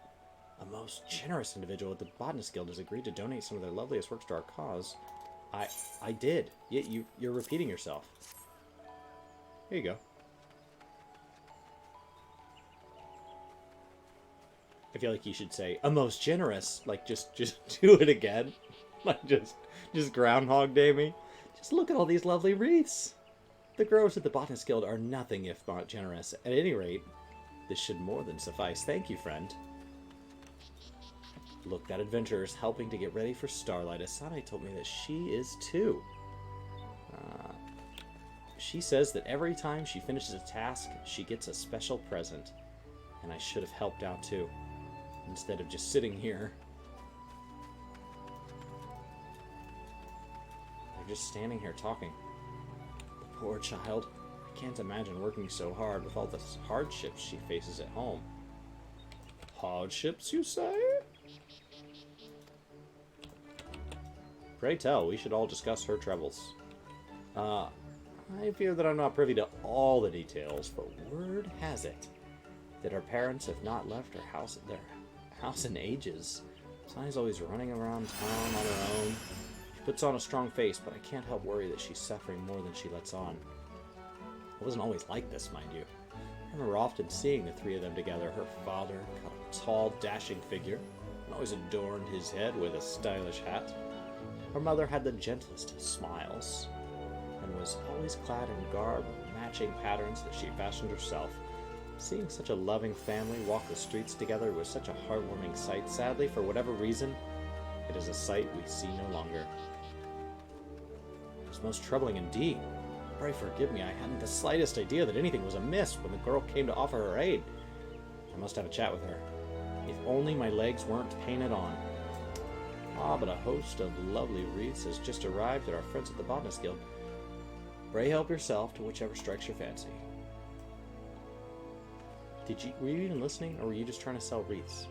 A most generous individual at the Botanist Guild has agreed to donate some of their loveliest works to our cause. I did. You're repeating yourself. Here you go. I feel like you should say, a most generous. Like, just do it again. Like, just Groundhog Day me. Just look at all these lovely wreaths. The growers at the Botanist Guild are nothing if not generous. At any rate, this should more than suffice. Thank you, friend. Look, that adventurer is helping to get ready for Starlight. Asane told me that she is too. She says that every time she finishes a task, she gets a special present. And I should have helped out too, instead of just sitting here. They're just standing here talking. The poor child. I can't imagine working so hard with all the hardships she faces at home. Hardships, you say? Pray tell, we should all discuss her troubles. I fear that I'm not privy to all the details, but word has it that her parents have not left their house in ages. Sani's always running around town on her own. She puts on a strong face, but I can't help worry that she's suffering more than she lets on. It wasn't always like this, mind you. I remember often seeing the three of them together. Her father, a tall, dashing figure, and always adorned his head with a stylish hat. Her mother had the gentlest of smiles, and was always clad in garb matching patterns that she fashioned herself. Seeing such a loving family walk the streets together was such a heartwarming sight. Sadly, for whatever reason, it is a sight we see no longer. It was most troubling indeed. Pray forgive me, I hadn't the slightest idea that anything was amiss when the girl came to offer her aid. I must have a chat with her. If only my legs weren't painted on. Ah, but a host of lovely wreaths has just arrived at our friends at the Botanist Guild. Pray help yourself to whichever strikes your fancy. Were you even listening, or were you just trying to sell wreaths?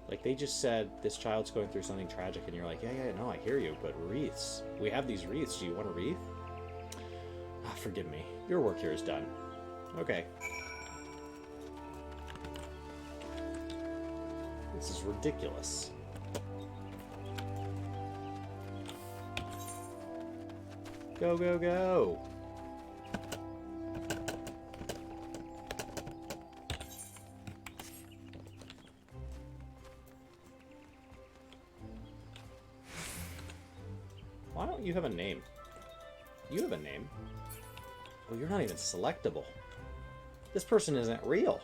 Like, they just said, this child's going through something tragic, and you're like, yeah, no, I hear you, but wreaths. We have these wreaths. Do you want a wreath? Ah, forgive me. Your work here is done. Okay. This is ridiculous. Go, go, go! Why don't you have a name? You have a name. Well, you're not even selectable. This person isn't real.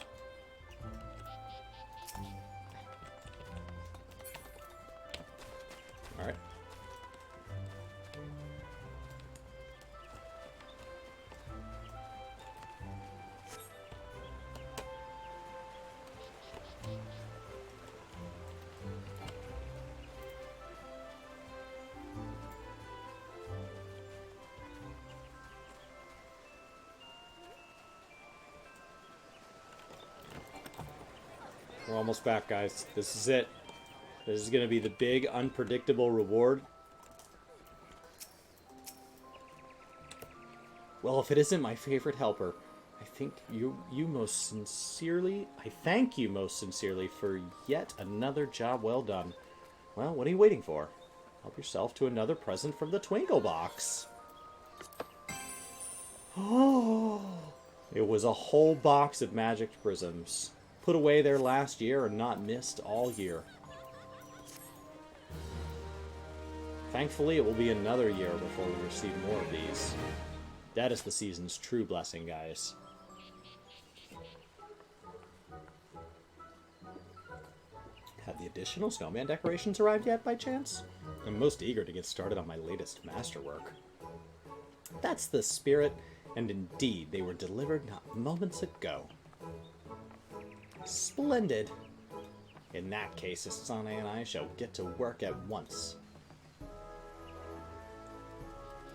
Alright. We're almost back, guys. This is it. This is going to be the big, unpredictable reward. Well, if it isn't my favorite helper, I thank you most sincerely for yet another job well done. Well, what are you waiting for? Help yourself to another present from the Twinkle Box. Oh! It was a whole box of magic prisms. Put away there last year and not missed all year. Thankfully, it will be another year before we receive more of these. That is the season's true blessing, guys. Have the additional snowman decorations arrived yet, by chance? I'm most eager to get started on my latest masterwork. That's the spirit, and indeed, they were delivered not moments ago. Splendid. In that case, Asane and I shall get to work at once.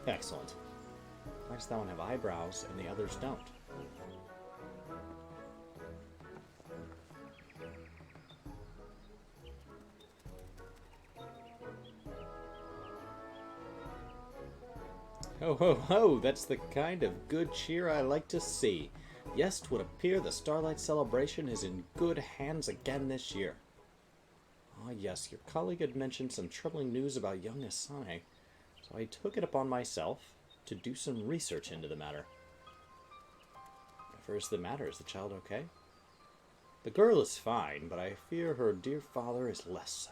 Excellent. Why does that one have eyebrows and the others don't? Ho ho ho, that's the kind of good cheer I like to see. Yes, 'twould appear the Starlight celebration is in good hands again this year. Ah yes, your colleague had mentioned some troubling news about young Asane, so I took it upon myself to do some research into the matter. Whatever is the matter? Is the child okay? The girl is fine, but I fear her dear father is less so.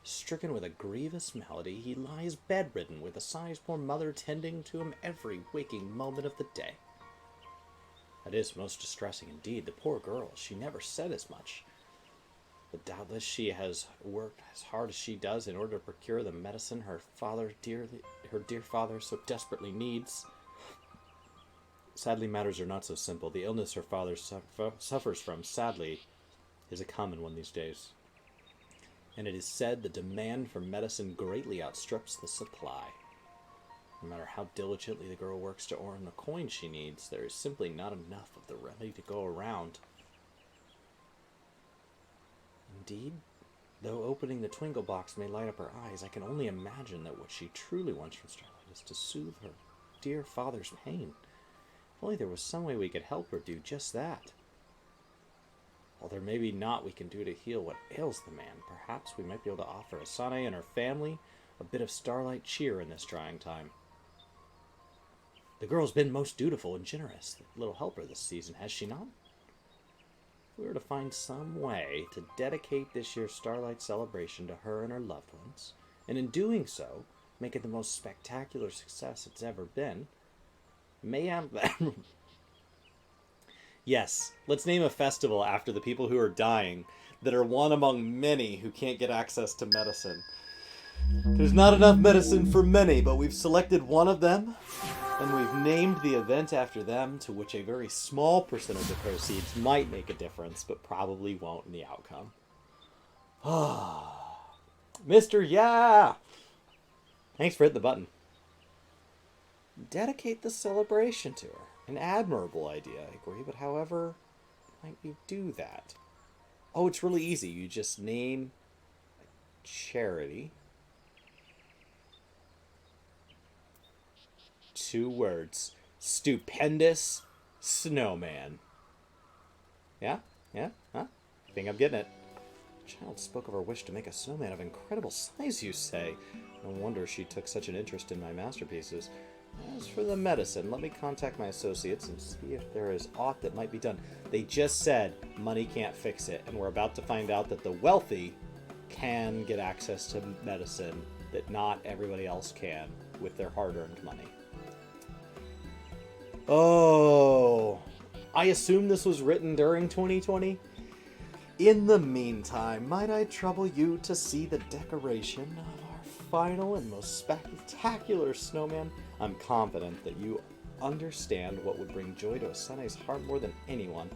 Stricken with a grievous malady, he lies bedridden, with a sigh's poor mother tending to him every waking moment of the day. That is most distressing indeed. The poor girl, she never said as much. But doubtless she has worked as hard as she does in order to procure the medicine her dear father so desperately needs. Sadly, matters are not so simple. The illness her father suffers from, sadly, is a common one these days. And it is said the demand for medicine greatly outstrips the supply. No matter how diligently the girl works to earn the coin she needs, there is simply not enough of the remedy to go around. Indeed, though opening the twinkle box may light up her eyes, I can only imagine that what she truly wants from Starlight is to soothe her dear father's pain. If only there was some way we could help her do just that. While there may be naught we can do to heal what ails the man, perhaps we might be able to offer Asane and her family a bit of Starlight cheer in this trying time. The girl's been most dutiful and generous, the little helper this season, has she not? If we were to find some way to dedicate this year's Starlight celebration to her and her loved ones, and in doing so, make it the most spectacular success it's ever been, Yes, let's name a festival after the people who are dying, that are one among many who can't get access to medicine. There's not enough medicine for many, but we've selected one of them, and we've named the event after them, to which a very small percentage of proceeds might make a difference, but probably won't in the outcome. Mr. Yeah! Thanks for hitting the button. Dedicate the celebration to her. An admirable idea, I agree, but however might we do that? Oh, it's really easy. You just name a charity. 2 words. Stupendous Snowman. Yeah? Yeah? Huh? I think I'm getting it. The child spoke of her wish to make a snowman of incredible size, you say. No wonder she took such an interest in my masterpieces. As for the medicine, let me contact my associates and see if there is aught that might be done. They just said money can't fix it, and we're about to find out that the wealthy can get access to medicine that not everybody else can with their hard-earned money. Oh, I assume this was written during 2020? In the meantime, might I trouble you to see the decoration of our final and most spectacular snowman? I'm confident that you understand what would bring joy to Asane's heart more than anyone.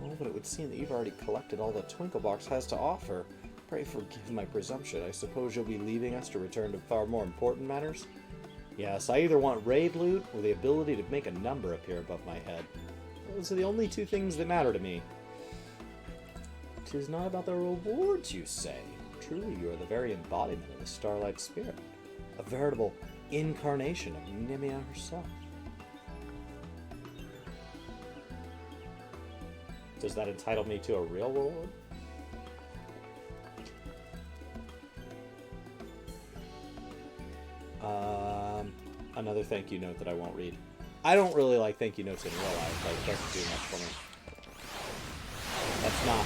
Oh, but it would seem that you've already collected all the Twinkle Box has to offer. Pray forgive my presumption. I suppose you'll be leaving us to return to far more important matters? Yes, I either want raid loot or the ability to make a number appear above my head. Those are the only 2 things that matter to me. 'Tis not about the rewards, you say. Truly, you are the very embodiment of the Starlight spirit. A veritable incarnation of Nimia herself. Does that entitle me to a real reward? Another thank you note that I won't read. I don't really like thank you notes in real life. Like, it doesn't do much for me. That's not...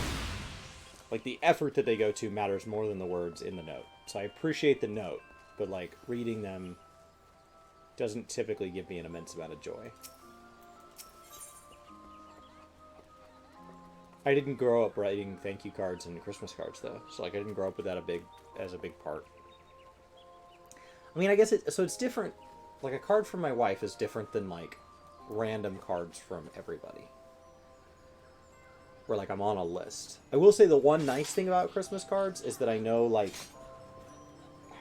Like, the effort that they go to matters more than the words in the note. So I appreciate the note, but, like, reading them doesn't typically give me an immense amount of joy. I didn't grow up writing thank you cards and Christmas cards, though. So, like, I didn't grow up with that as a big part. I mean, I guess it's different. Like, a card from my wife is different than, like, random cards from everybody. Where, like, I'm on a list. I will say the one nice thing about Christmas cards is that I know, like,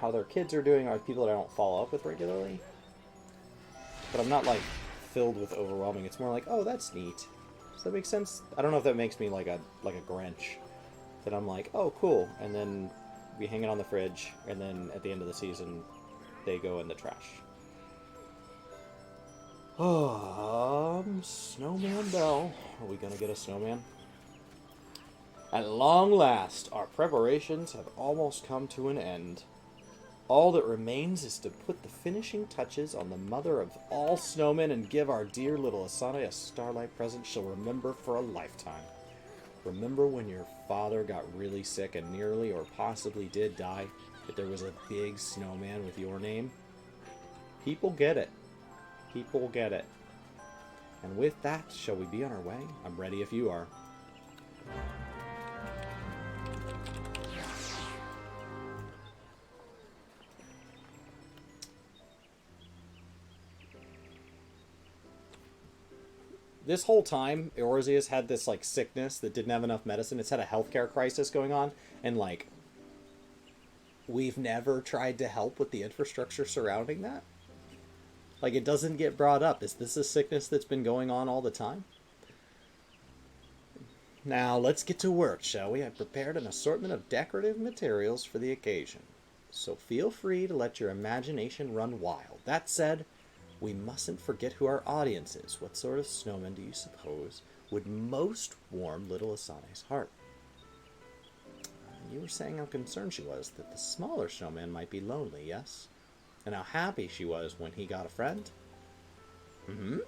how their kids are doing or people that I don't follow up with regularly. But I'm not, like, filled with overwhelming. It's more like, oh, that's neat. Does that make sense? I don't know if that makes me like a Grinch. That I'm like, oh, cool. And then we hang it on the fridge. And then at the end of the season, they go in the trash. Snowman Bell. Are we gonna get a snowman? At long last, our preparations have almost come to an end. All that remains is to put the finishing touches on the mother of all snowmen and give our dear little Asane a Starlight present she'll remember for a lifetime. Remember when your father got really sick and nearly or possibly did die, but there was a big snowman with your name? People get it. People get it. And with that, shall we be on our way? I'm ready if you are. This whole time, Eorzeus had this, like, sickness that didn't have enough medicine. It's had a healthcare crisis going on. And, like, we've never tried to help with the infrastructure surrounding that. Like, it doesn't get brought up. Is this a sickness that's been going on all the time? Now, let's get to work, shall we? I've prepared an assortment of decorative materials for the occasion. So feel free to let your imagination run wild. That said, we mustn't forget who our audience is. What sort of snowman do you suppose would most warm little Asane's heart? You were saying how concerned she was that the smaller snowman might be lonely, yes? And how happy she was when he got a friend? Mm-hmm.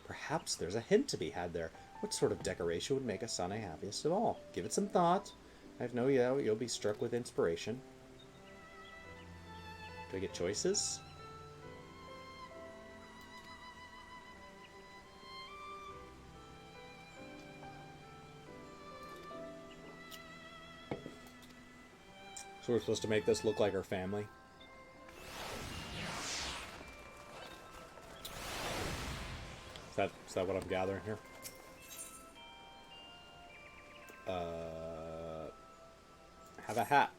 Perhaps there's a hint to be had there. What sort of decoration would make Asane happiest of all? Give it some thought. I have no doubt you'll be struck with inspiration. Do I get choices? So we're supposed to make this look like our family. Is that what I'm gathering here? Have a hat.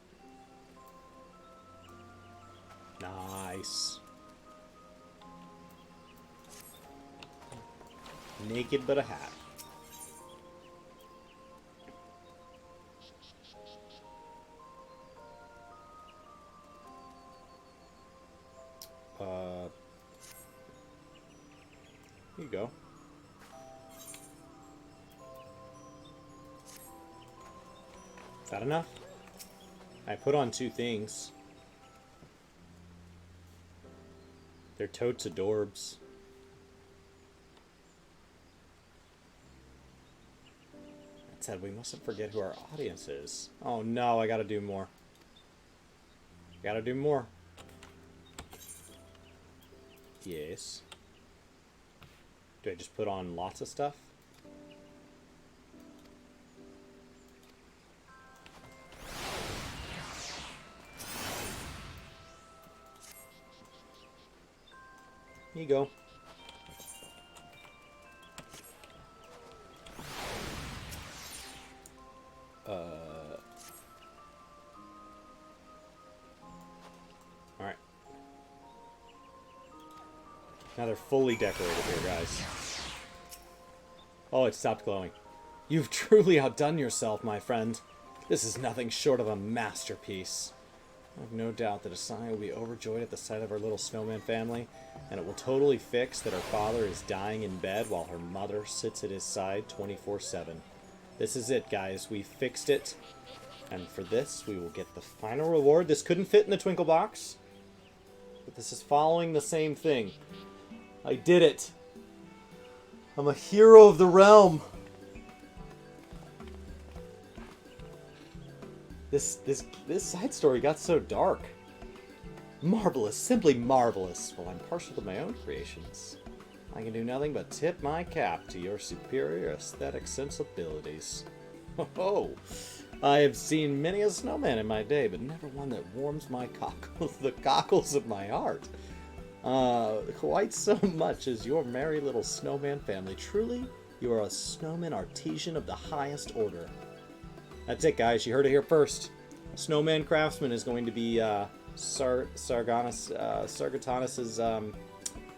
Nice. Naked but a hat. Here you go. Is that enough? I put on 2 things. They're totes adorbs. That said, we mustn't forget who our audience is. Oh no, I gotta do more. Gotta do more. Yes. Do I just put on lots of stuff? Here you go. Alright. Now they're fully decorated here, guys. Oh, it stopped glowing. You've truly outdone yourself, my friend. This is nothing short of a masterpiece. I have no doubt that Asane will be overjoyed at the sight of our little snowman family, and it will totally fix that her father is dying in bed while her mother sits at his side 24/7. This is it, guys. We fixed it. And for this, we will get the final reward. This couldn't fit in the twinkle box, but this is following the same thing. I did it. I'm a hero of the realm. This side story got so dark. Marvelous, simply marvelous. Well, I'm partial to my own creations. I can do nothing but tip my cap to your superior aesthetic sensibilities. Oh, I have seen many a snowman in my day, but never one that warms my cockles, the cockles of my heart. Quite so much as your merry little snowman family. Truly, you are a snowman artisan of the highest order. That's it, guys. You heard it here first. Snowman Craftsman is going to be Sargatanis's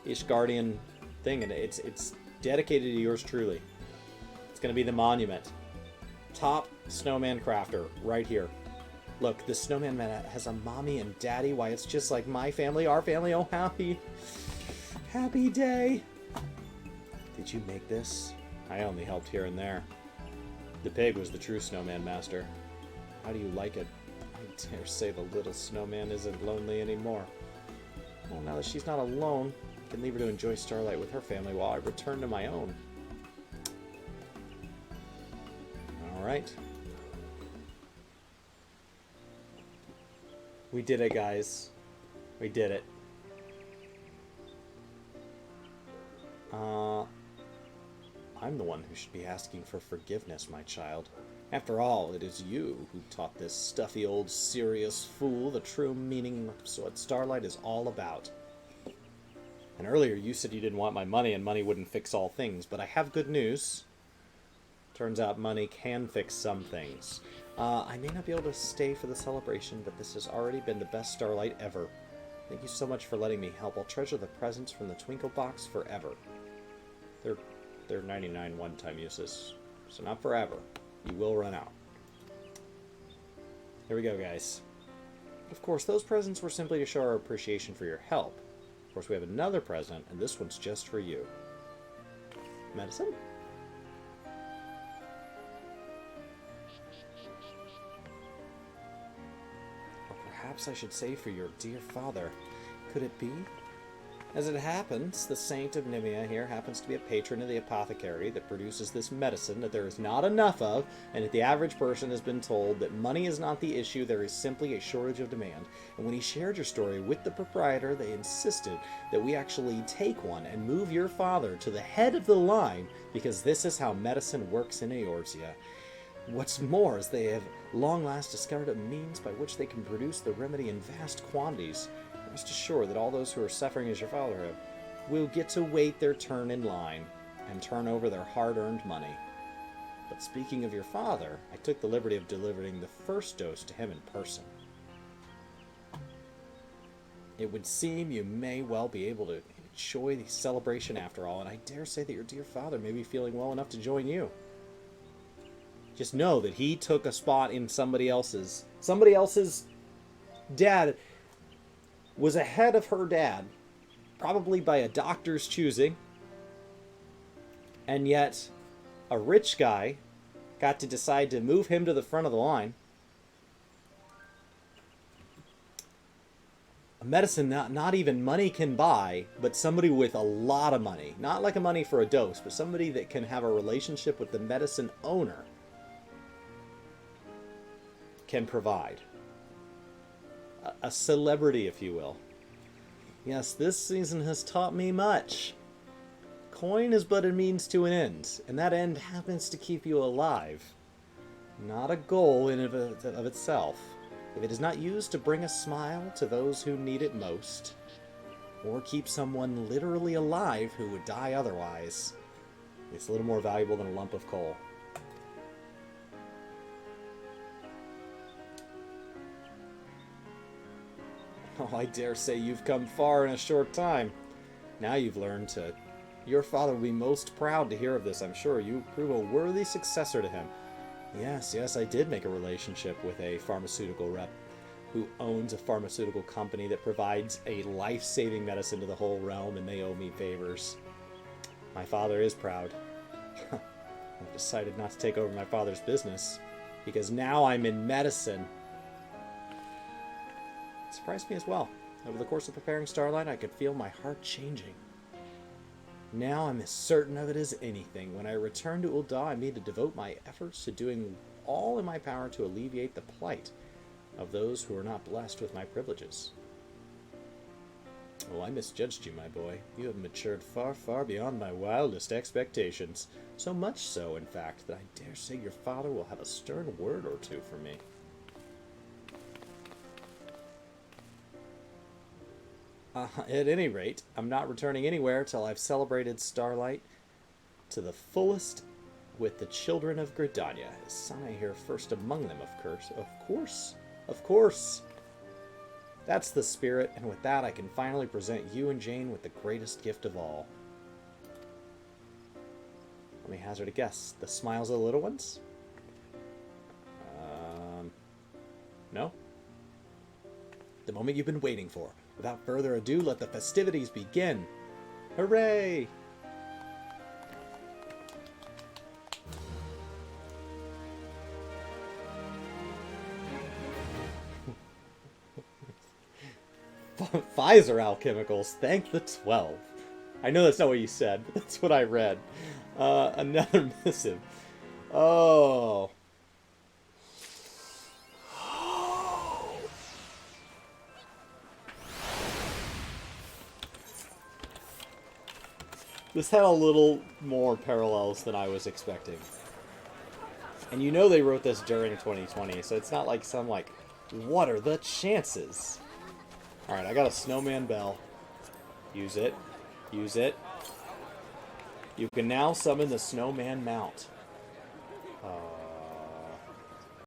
Ishgardian thing, and it's dedicated to yours truly. It's going to be the monument. Top snowman crafter right here. Look, this snowman man has a mommy and daddy. Why, it's just like my family, our family. Oh, happy day. Did you make this? I only helped here and there. The pig was the true snowman master. How do you like it? I dare say the little snowman isn't lonely anymore. Well, now that she's not alone, I can leave her to enjoy Starlight with her family while I return to my own. Alright. We did it, guys. We did it. I'm the one who should be asking for forgiveness, my child. After all, it is you who taught this stuffy old serious fool the true meaning of what Starlight is all about. And earlier you said you didn't want my money and money wouldn't fix all things, but I have good news. Turns out money can fix some things. I may not be able to stay for the celebration, but this has already been the best Starlight ever. Thank you so much for letting me help. I'll treasure the presents from the Twinkle Box forever. They're 99 one-time uses, so not forever. You will run out. Here we go, guys. Of course, those presents were simply to show our appreciation for your help. Of course, we have another present, and this one's just for you. Medicine? Or perhaps I should say for your dear father. Could it be? As it happens, the Saint of Nimia here happens to be a patron of the apothecary that produces this medicine that there is not enough of, and that the average person has been told that money is not the issue, there is simply a shortage of demand. And when he shared your story with the proprietor, they insisted that we actually take one and move your father to the head of the line, because this is how medicine works in Eorzea. What's more is they have long last discovered a means by which they can produce the remedy in vast quantities. Rest assured that all those who are suffering as your father have will get to wait their turn in line and turn over their hard-earned money. But speaking of your father, I took the liberty of delivering the first dose to him in person. It would seem you may well be able to enjoy the celebration after all, and I dare say that your dear father may be feeling well enough to join you. Just know that he took a spot in somebody else's dad was ahead of her dad, probably by a doctor's choosing, and yet a rich guy got to decide to move him to the front of the line. A medicine not even money can buy, but somebody with a lot of money. Not like a money for a dose, but somebody that can have a relationship with the medicine owner can provide. A celebrity, if you will. Yes, this season has taught me much. Coin is but a means to an end, and that end happens to keep you alive. Not a goal in of itself. If it is not used to bring a smile to those who need it most, or keep someone literally alive who would die otherwise, it's a little more valuable than a lump of coal. Oh, I dare say you've come far in a short time. Now you've learned to... Your father will be most proud to hear of this, I'm sure. You prove a worthy successor to him. Yes, I did make a relationship with a pharmaceutical rep who owns a pharmaceutical company that provides a life-saving medicine to the whole realm, and they owe me favors. My father is proud. I've decided not to take over my father's business, because now I'm in medicine. It surprised me as well. Over the course of preparing Starlight, I could feel my heart changing. Now I'm as certain of it as anything. When I return to Ul'dah, I mean to devote my efforts to doing all in my power to alleviate the plight of those who are not blessed with my privileges. Oh, I misjudged you, my boy. You have matured far, far beyond my wildest expectations. So much so, in fact, that I dare say your father will have a stern word or two for me. At any rate, I'm not returning anywhere till I've celebrated Starlight to the fullest with the children of Gridania. His son I hear first among them, of course. That's the spirit, and with that I can finally present you and Jane with the greatest gift of all. Let me hazard a guess. The smiles of the little ones? No? The moment you've been waiting for. Without further ado, let the festivities begin. Hooray! Pfizer alchemicals, thank the 12. I know that's not what you said, but that's what I read. Another missive. Oh. This had a little more parallels than I was expecting. And you know they wrote this during 2020, so it's not like some, like, what are the chances? Alright, I got a snowman bell. Use it. Use it. You can now summon the snowman mount.